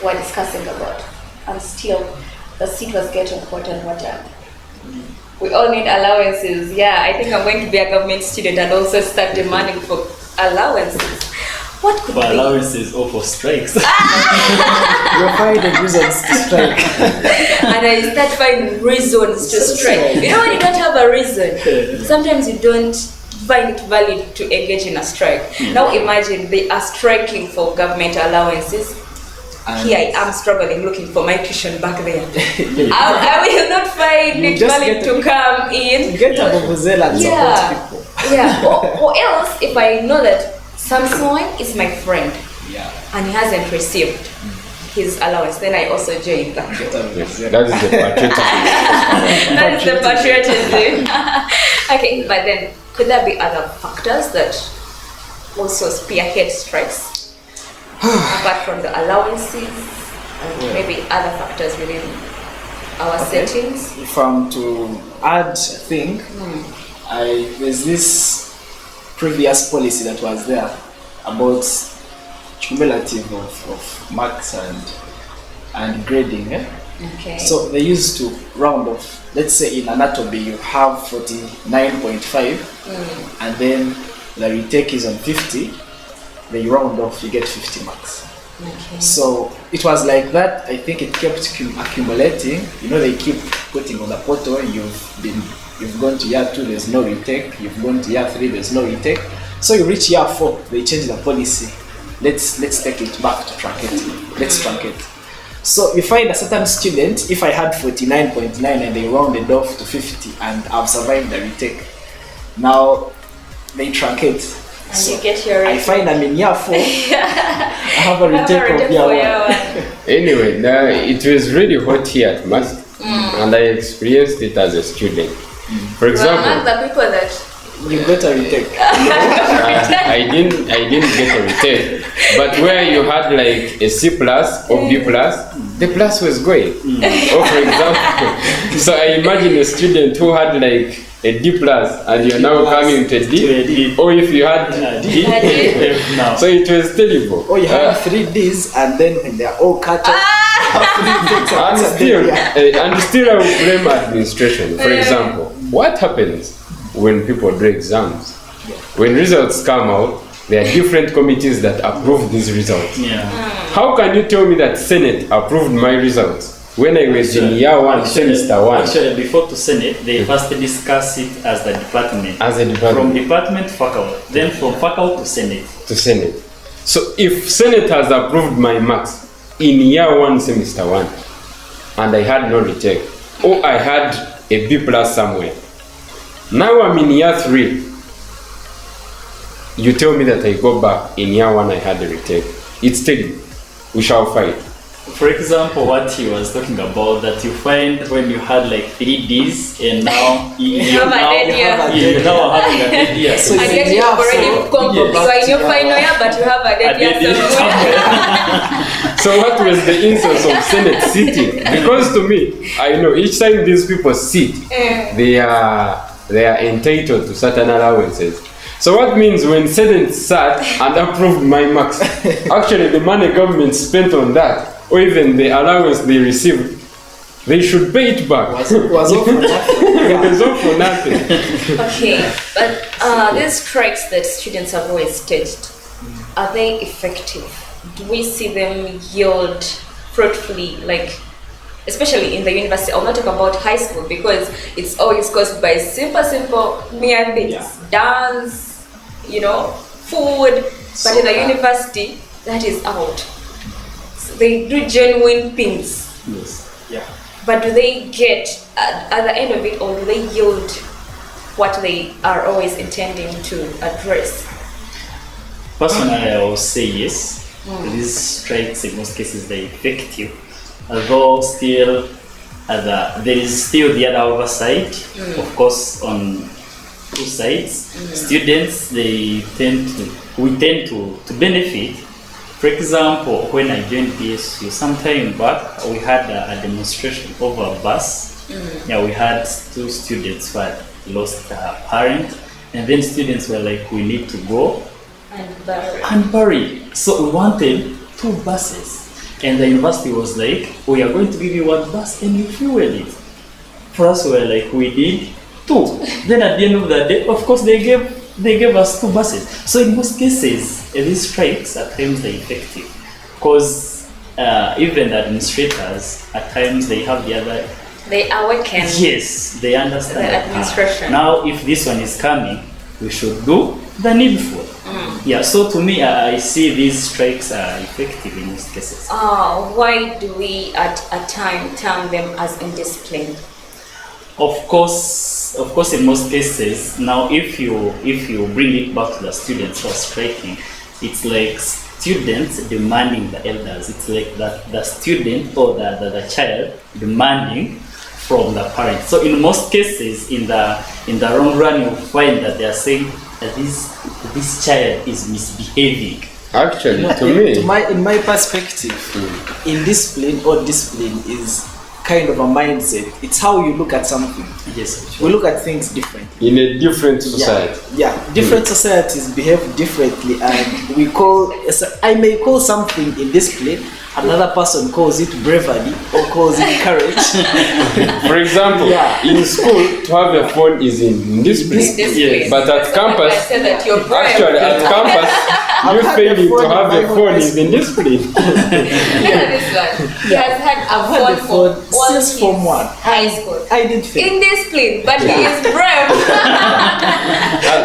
we're discussing a lot, and still the seat was getting hotter and hotter. We all need allowances. Yeah, I think I'm going to be a government student and also start demanding for allowances. What could for be? allowances or for strikes? You'll find the reasons to strike. And I start finding reasons to strike. You know, when you don't have a reason, sometimes you don't find it valid to engage in a strike. Now imagine they are striking for government allowances. Here I am struggling looking for my tuition back there. I will not find it valid to come in. Get a vuvuzela and support people. Yeah. Or else, if I know that Samson is my friend and he hasn't received his allowance, then I also join that. Yes, that is the patriotism. That is the patriotism. Okay, but then could there be other factors that also spearhead strikes? Apart from the allowances and maybe other factors within our settings. If I'm to add a thing, there's this previous policy that was there about cumulative of marks and grading. Okay. So they used to round off. Let's say in anatomy you have 49.5, and then the retake is on 50. They round off, you get 50 marks. Okay. So it was like that. I think it kept accumulating. You know, they keep putting on the portal. You've gone to year 2, there's no retake. You've gone to year 3, there's no retake. So you reach year 4, they change the policy. Let's take it back to truncating. Let's truncate. So you find a certain student, if I had 49.9 and they rounded off to 50 and I've survived the retake, now they truncate. And so you get your I find I'm in year 4. I have a retake of year 1. Anyway, it was really hot here at Mast, and I experienced it as a student. For example, the people that you got a retake. I didn't get a retake, but where you had like a C plus or B plus, the plus was going. Or for example, so I imagine a student who had like a D plus and you're now coming to a D, or if you had D, so it was terrible. Or you have 3 Ds and then when they're all cut off, and still I will blame administration. For example, what happens when people do exams? When results come out, there are different committees that approve these results. How can you tell me that Senate approved my results when I was in year 1, semester 1? Actually, before to Senate, they first discuss it as the department. As a department. From department to faculty, then from faculty to Senate. To Senate. So if Senate has approved my marks in year 1, semester 1, and I had no retake, or I had a B plus somewhere, now I'm in year 3. You tell me that I go back in year 1, I had a retake. It's terrible. We shall fight. For example, what he was talking about, that you find when you had like 3 Ds and now you're now having a dead year. So and yet you've already you are in your final year, but you have a dead year somewhere. So what was the instance of Senate sitting? Because to me, I know each time these people sit, they are entitled to certain allowances. So what means when Senate sat and approved my marks, actually the money government spent on that, or even the allowance they received, they should pay it back. Was all for nothing. It was all for nothing. Okay, but these strikes that students have always staged, are they effective? Do we see them yield fruitfully, like especially in the university? I'll not talk about high school because it's always caused by simple mere things, dance, food. But in the university, that is out. So they do genuine things. Yes. Yeah. But do they get at the end of it, or do they yield what they are always intending to address? Personally, I will say yes. These strikes in most cases they're effective, although still there is still the other oversight, of course, on 2 sides. Students, we tend to benefit. For example, when I joined PSU some time back, we had a demonstration over a bus. We had 2 students who had lost a parent, and then students were like, we need to go and bury. So we wanted 2 buses. And the university was like, we are going to give you 1 bus and you fuel it. For us, we were like, we need 2. Then at the end of the day, of course, they gave us 2 buses. So in most cases, these strikes at times they're effective. Because even the administrators, at times they have the other... They awaken. Yes, they understand. The administration. Now, if this one is coming, we should do the needful. So to me, I see these strikes are effective in most cases. Why do we at a time term them as indisciplined? Of course, in most cases, now if you bring it back to the students who are striking, it's like students demanding the elders. It's like the student or the child demanding from the parents. So in most cases, in the long run, you find that they are saying that this child is misbehaving. Actually, to me, in my perspective, indiscipline or discipline is kind of a mindset. It's how you look at something. Yes, We look at things differently. In a different society. Yeah, different societies behave differently, and we call. I may call something indiscipline. Another person calls it bravery or calls it courage. For example, in school, to have a phone is in discipline. Yes. But at campus, I said that you're brave. actually at campus, you failing to have a phone is in discipline. Look at this one. He has had a phone for all since his Form 1. high school. I did fail. Indisciplined, but he is brave.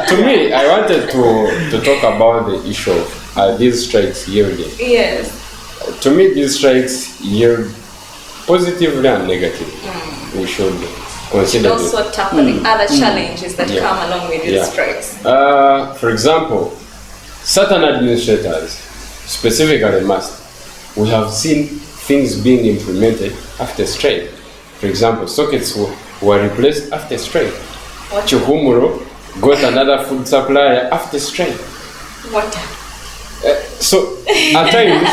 To me, I wanted to talk about the issue of these strikes yielding. Yes. To me, these strikes yield positively and negatively. We should consider this. Also tackle the other challenges that come along with these strikes. For example, certain administrators, specifically we have seen things being implemented after strike. For example, sockets were replaced after strike. Chihumuro got another food supplier after strike. What? So at times,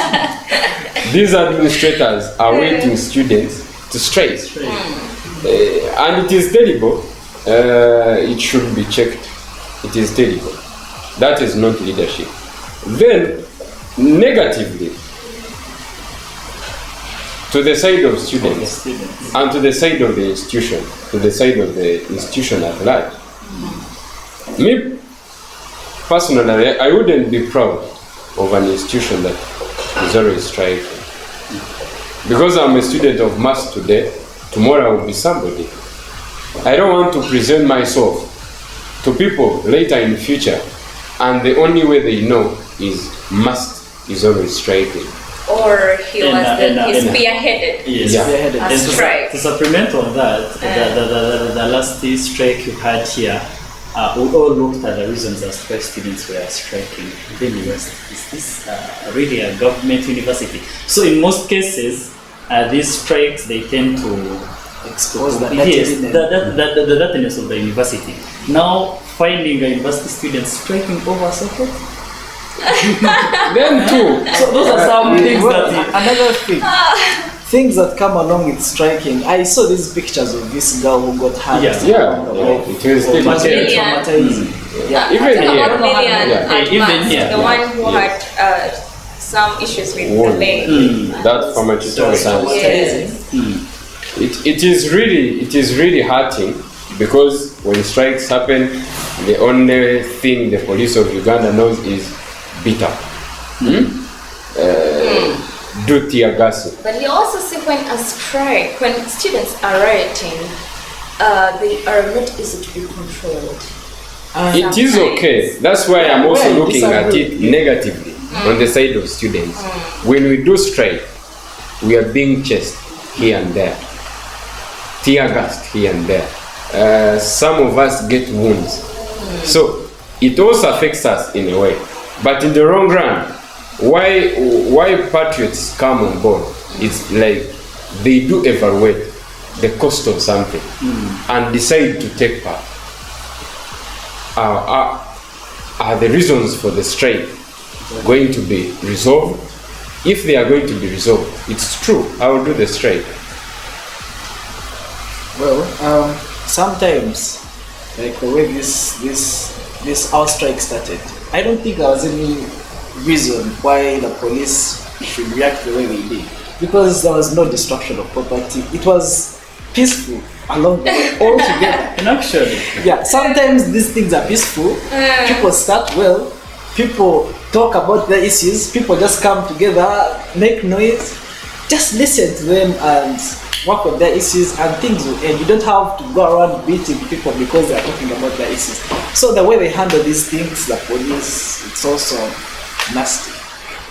these administrators are waiting students to strike. And it is terrible. It should be checked. It is terrible. That is not leadership. Then, negatively, to the side of students and to the side of the institution, at large. Me, personally, I wouldn't be proud of an institution that is always striking. Because I'm a student of maths today, tomorrow I will be somebody. I don't want to present myself to people later in the future, and the only way they know is maths is always striking. Or he was spearheaded. Yes, spearheaded. A strike. To supplement on that, the last strike you had here, we all looked at the reasons as why students were striking. Then we asked, is this really a government university? So in most cases, these strikes, they tend to expose the dirtiness of the university. Now, finding a university student striking over socket. Them too. So those are some things another thing. Things that come along with striking. I saw these pictures of this girl who got hurt. It was traumatizing. Even here. The one who had some issues with the leg. That pharmaceutical science. It is really hurting, because when strikes happen, the only thing the police of Uganda knows is beat up. Do tear gas. But you also see when a strike, when students are rioting, they are not easy to be controlled. It is okay. That's why I'm also looking at it negatively on the side of students. When we do strike, we are being chased here and there, tear gassed here and there. Some of us get wounds. So it also affects us in a way. But in the long run, why patriots come on board? It's like they do evaluate the cost of something and decide to take part. Are the reasons for the strike going to be resolved? If they are going to be resolved, it's true, I will do the strike. Well, sometimes, like the way this our strike started, I don't think there was any reason why the police should react the way they did, because there was no destruction of property. It was peaceful along the way, all together. And actually, sometimes these things are peaceful. People start well. People talk about their issues. People just come together, make noise. Just listen to them and work on their issues, and things will end. You don't have to go around beating people because they are talking about their issues. So the way they handle these things, the police, it's also nasty.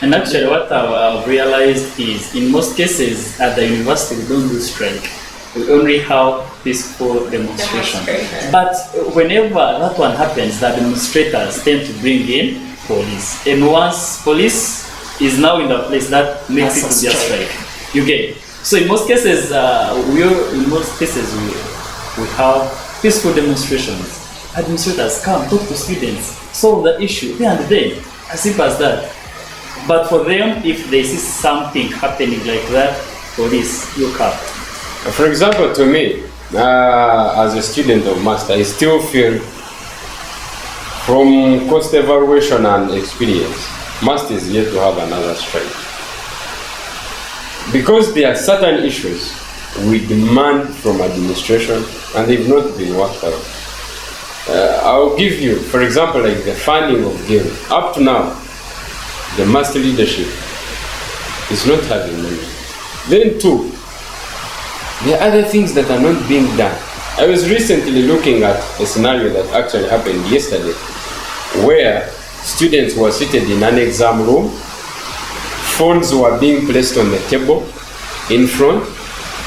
And actually what I've realized is, in most cases at the university, we don't do strike. We only have peaceful demonstration. But whenever that one happens, the demonstrators tend to bring in police. And once police is now in the place, that makes it to be a strike. You get it? So in most cases, we have peaceful demonstrations. Administrators come, talk to students, solve the issue, there and then, as simple as that. But for them, if they see something happening like that, police look up. For example, to me, as a student of master, I still feel from cost evaluation and experience, master is yet to have another strike. Because there are certain issues we demand from administration and they've not been worked out. I'll give you, for example, like the funding of game. Up to now, the master leadership is not having money. Then two, there are other things that are not being done. I was recently looking at a scenario that actually happened yesterday, where students were seated in an exam room, phones were being placed on the table in front,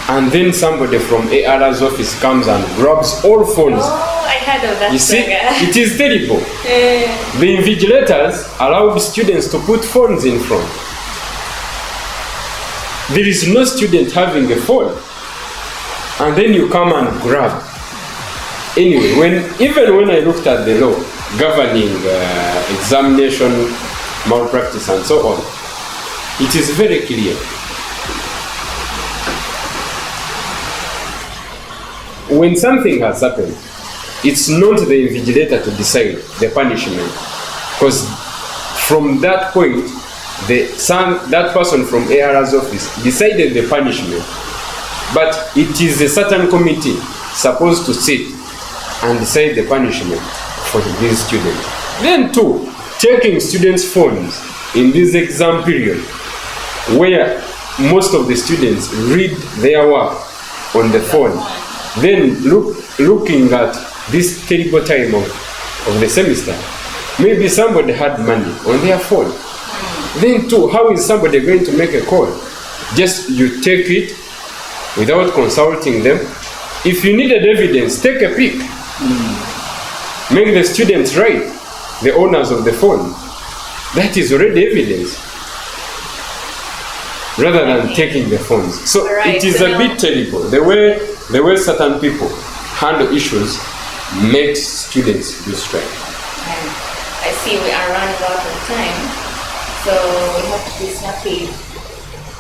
and then somebody from AR's office comes and grabs all phones. Oh, I heard of that. You see, it is terrible. The invigilators allowed students to put phones in front. There is no student having a phone, and then you come and grab. Anyway, even when I looked at the law governing examination, malpractice, and so on, it is very clear. When something has happened, it's not the invigilator to decide the punishment, because from that point, that person from AR's office decided the punishment, but it is a certain committee supposed to sit and decide the punishment for these students. Then two, taking students' phones in this exam period, where most of the students read their work on the phone, then looking at this terrible time of the semester, maybe somebody had money on their phone. Then two, how is somebody going to make a call? Just you take it without consulting them. If you needed evidence, take a pic. Make the students write, the owners of the phone. That is already evidence, rather than taking the phones. So it is a bit terrible. The way certain people handle issues makes students do strike. I see we are running out of time, so we have to be snappy.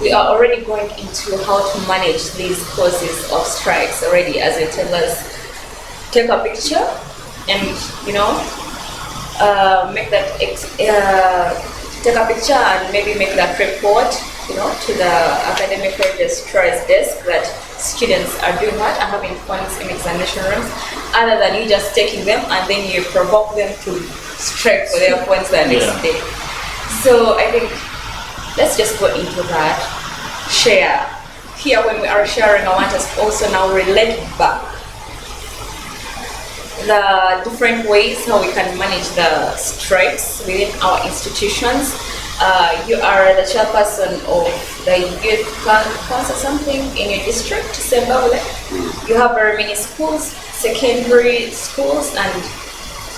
We are already going into how to manage these causes of strikes already, as you tell us. Take a picture and, take a picture and maybe make that report, to the academic registrar's desk that students are doing that and having phones in examination rooms, other than you just taking them and then you provoke them to strike for their phones the next day. So I think let's just go into that. Share. Here when we are sharing, I want us also now relate back the different ways how we can manage the strikes within our institutions. You are the chairperson of the youth council something in your district, Ssembabule. You have very many schools, secondary schools, and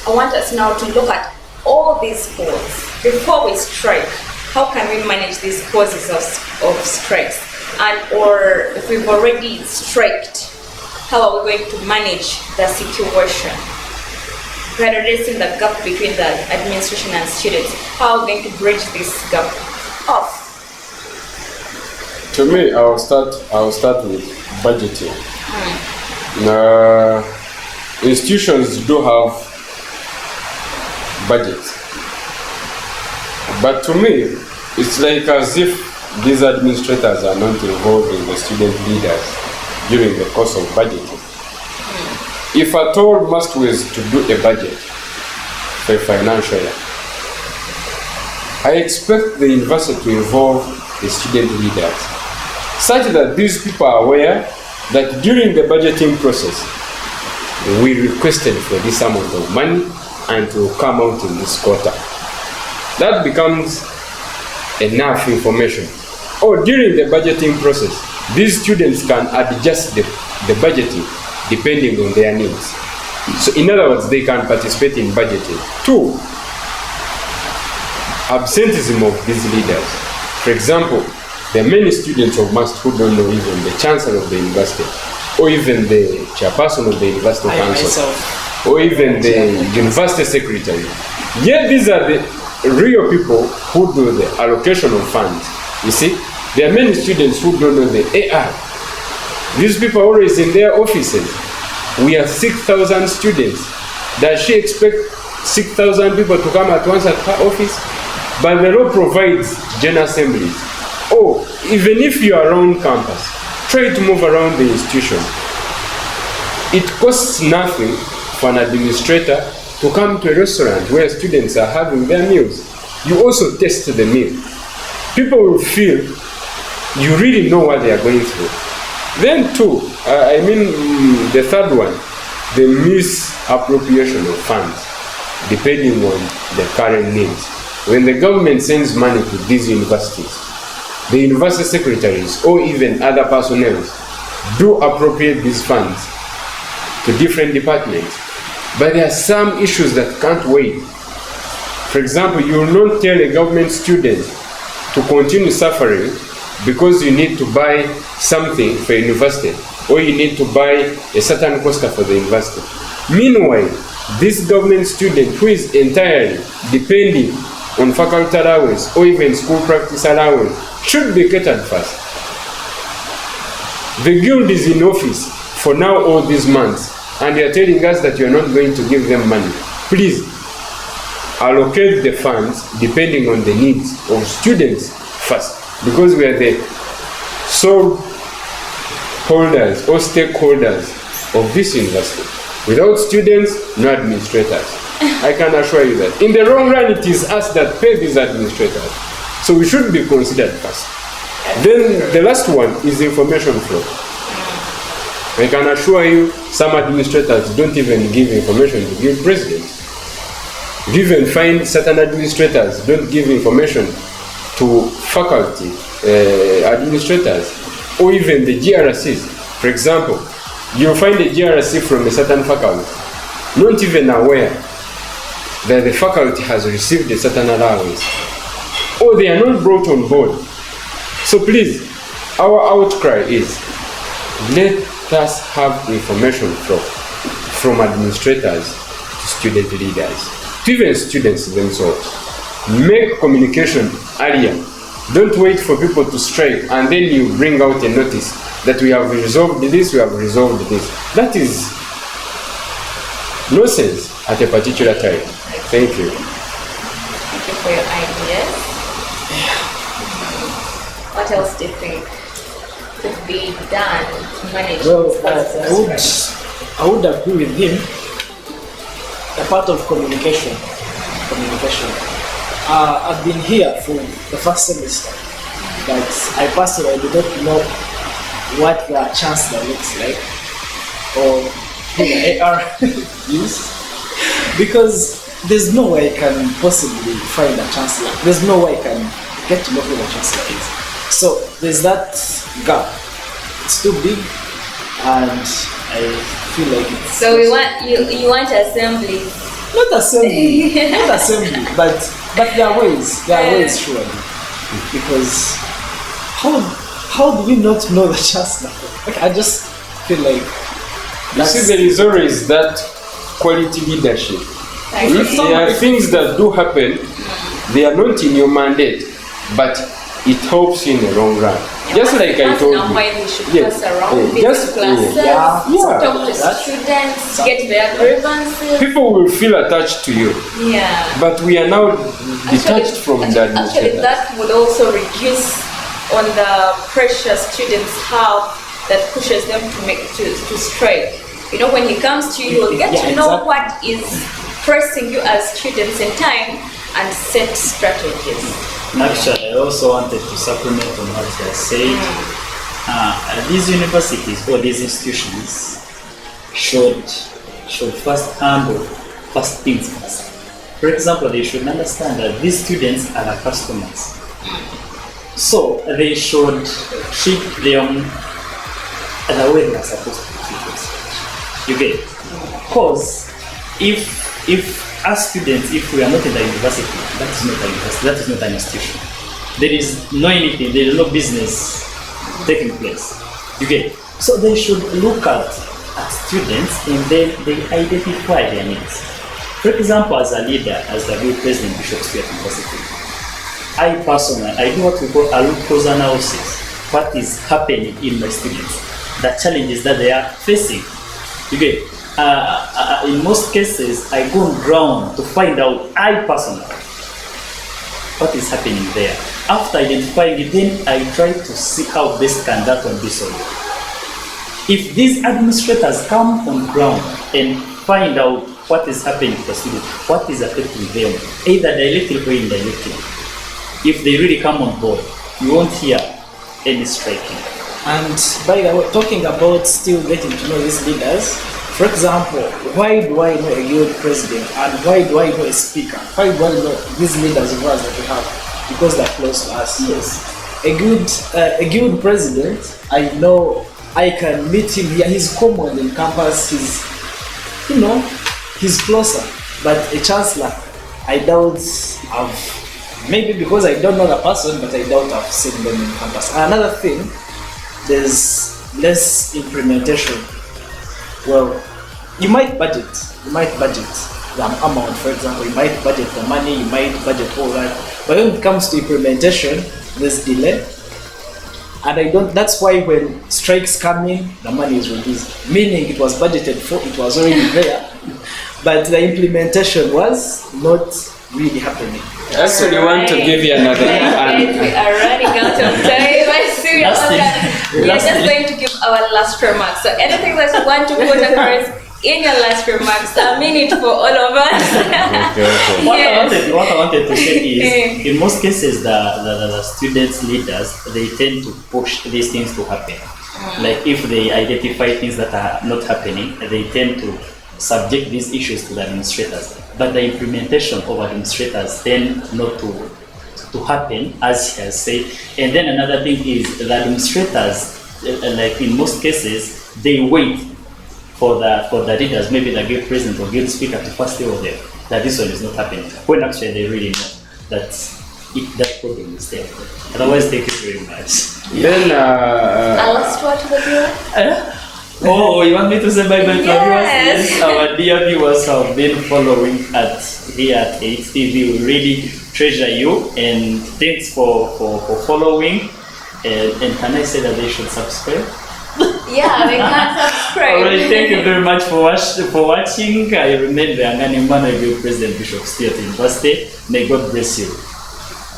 I want us now to look at all these schools. Before we strike, how can we manage these causes of strikes? And or if we've already striked, how are we going to manage the situation? We are addressing the gap between the administration and students. How are we going to bridge this gap off? To me, I'll start with budgeting. Institutions do have budgets, but to me, it's like as if these administrators are not involved in the student leaders during the course of budgeting. If at all must was to do a budget for a financial year, I expect the university to involve the student leaders, such that these people are aware that during the budgeting process, we requested for this amount of money and it will come out in this quarter. That becomes enough information. Or during the budgeting process, these students can adjust the budgeting depending on their needs. So in other words, they can participate in budgeting. Two, absenteeism of these leaders. For example, there are many students of maths who don't know even the chancellor of the university, or even the chairperson of the university council, or even the university secretary. Yet these are the real people who do the allocation of funds. You see, there are many students who don't know the AR. These people are always in their offices. We have 6,000 students. Does she expect 6,000 people to come at once at her office? But the law provides general assemblies. Or even if you are around campus, try to move around the institution. It costs nothing for an administrator to come to a restaurant where students are having their meals. You also taste the meal. People will feel you really know what they are going through. Then too, the third one, the misappropriation of funds, depending on the current needs. When the government sends money to these universities, the university secretaries or even other personnel do appropriate these funds to different departments. But there are some issues that can't wait. For example, you will not tell a government student to continue suffering because you need to buy something for university or you need to buy a certain coaster for the university. Meanwhile, this government student who is entirely depending on faculty allowance or even school practice allowance should be catered first. The guild is in office for now all these months and they are telling us that you are not going to give them money. Please allocate the funds depending on the needs of students first, because we are the sole holders or stakeholders of this university. Without students, no administrators. I can assure you that. In the long run, it is us that pay these administrators. So we should be considered first. Then the last one is information flow. I can assure you, some administrators don't even give information to give presidents. You even find certain administrators don't give information to faculty administrators or even the GRCs. For example, you'll find a GRC from a certain faculty, not even aware that the faculty has received a certain allowance, or they are not brought on board. So please, our outcry is, let us have information from administrators to student leaders, to even students themselves. Make communication earlier. Don't wait for people to strike and then you bring out a notice that we have resolved this, we have resolved this. That is nonsense at a particular time. Thank you. Thank you for your ideas. What else do you think could be done to manage this? I would agree with him. A part of communication. I've been here for the first semester, but I personally do not know what the chancellor looks like or who the AR is, because there's no way I can possibly find a chancellor. There's no way I can get to know who the chancellor is. So there's that gap. It's too big, and I feel like it's. So you want assembly? Not assembly, but there are ways. There are ways, surely. Because how do we not know the chancellor? Like, I just feel like. You see, there is always that quality leadership. If there are things that do happen, they are not in your mandate, but it helps you in the long run. Just like I told you. Why we should pass around business classes, talk to students, get their grievances. People will feel attached to you. Yeah. But we are now detached from the administrators. Actually, that would also reduce on the pressure students have that pushes them to strike. You know, when he comes to you, you'll get to know what is pressing you as students in time and set strategies. Actually, I also wanted to supplement on what you have said. These universities or these institutions should first handle first things first. For example, they should understand that these students are our customers. So they should treat them the way they are supposed to be treated. You get it? Because if as students, if we are not in the university, that is not a university, that is not an institution. There is no anything, there is no business taking place. You get it? So they should look at students and then they identify their needs. For example, as a leader, as the new president Bishop Stuart University, I personally, I do what we call a root cause analysis. What is happening in my students? the challenges that they are facing. Okay. In most cases, I go on ground to find out, I personally, what is happening there. After identifying it, then I try to see how best can that one be solved. If these administrators come on ground and find out what is happening to the students, what is affecting them, either directly or indirectly, if they really come on board, you won't hear any striking. And by the way, talking about still getting to know these leaders, for example, why do I know a guild president and why do I know a speaker? Why do I know these leaders of ours that we have? Because they're close to us. Yes. A guild president, I know I can meet him here. He's common in campus. He's closer. But a chancellor, I doubt maybe because I don't know the person, but I doubt I've seen them in campus. Another thing, there's less implementation. Well, you might budget the amount, for example, you might budget the money, you might budget all that, but when it comes to implementation, there's delay. And that's why when strikes come in, the money is released, meaning it was budgeted for, it was already there, but the implementation was not really happening. I actually want to give you another. We are running out of time. I see we are just going to give our last remarks. So anything that you want to put across in your last remarks, a minute for all of us. Okay. What I wanted to say is, in most cases, the students' leaders, they tend to push these things to happen. Like if they identify things that are not happening, they tend to subject these issues to the administrators. But the implementation of administrators tend not to happen, as he has said. And then another thing is the administrators, like in most cases, they wait for the leaders, maybe the guild president or guild speaker, to first tell them that this one is not happening, when actually they really know that that problem is there. Otherwise, thank you very much. Then A last word to the viewer? Oh, you want me to say bye-bye to Yes. viewers? Yes, our dear viewers have been following here at EyitTV. We really treasure you, and thanks for following. And can I say that they should subscribe? Yeah, they can subscribe. Alright, thank you very much for watching. I remain Behangana, Emmanuel Behangana, President Bishop Stuart University. May God bless you.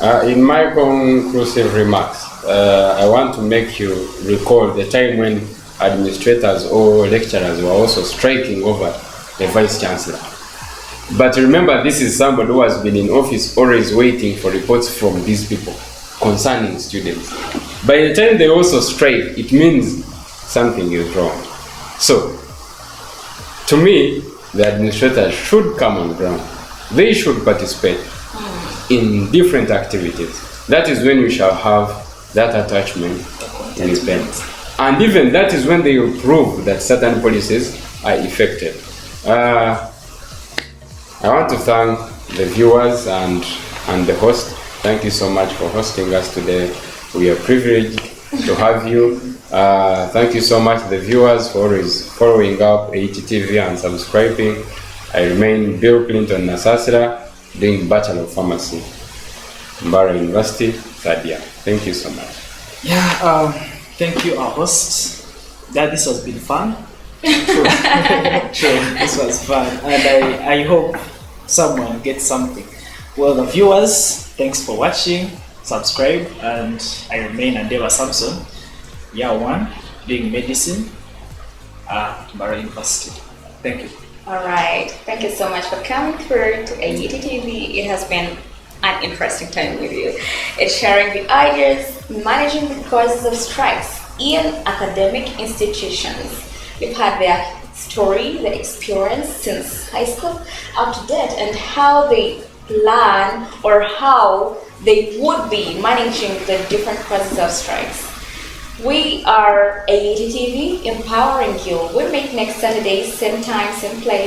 in my conclusive remarks, I want to make you recall the time when administrators or lecturers were also striking over the vice chancellor. But remember, this is somebody who has been in office always waiting for reports from these people concerning students. By the time they also strike, it means something is wrong. So, to me, the administrators should come on ground. They should participate in different activities. That is when we shall have that attachment in spend. And even that is when they will prove that certain policies are effective. I want to thank the viewers and the host. Thank you so much for hosting us today. We are privileged to have you. Thank you so much, the viewers, for always following up EyitTV and subscribing. I remain Bill Clinton Nasasira, doing Bachelor of Pharmacy, Mbarara University, third year. Thank you so much. Yeah, thank you, our host. Yeah, this has been fun. True, this was fun, and I hope someone gets something. Well, the viewers, thanks for watching. Subscribe, and I remain Andeeba Samson, year 1, doing medicine at Mbarara University. Thank you. Alright, thank you so much for coming through to EyitTV. It has been an interesting time with you. It's sharing the ideas, managing the causes of strikes in academic institutions. We've had their story, their experience since high school up to date, and how they plan or how they would be managing the different causes of strikes. We are EyitTV, empowering you. We meet next Saturday, same time, same place.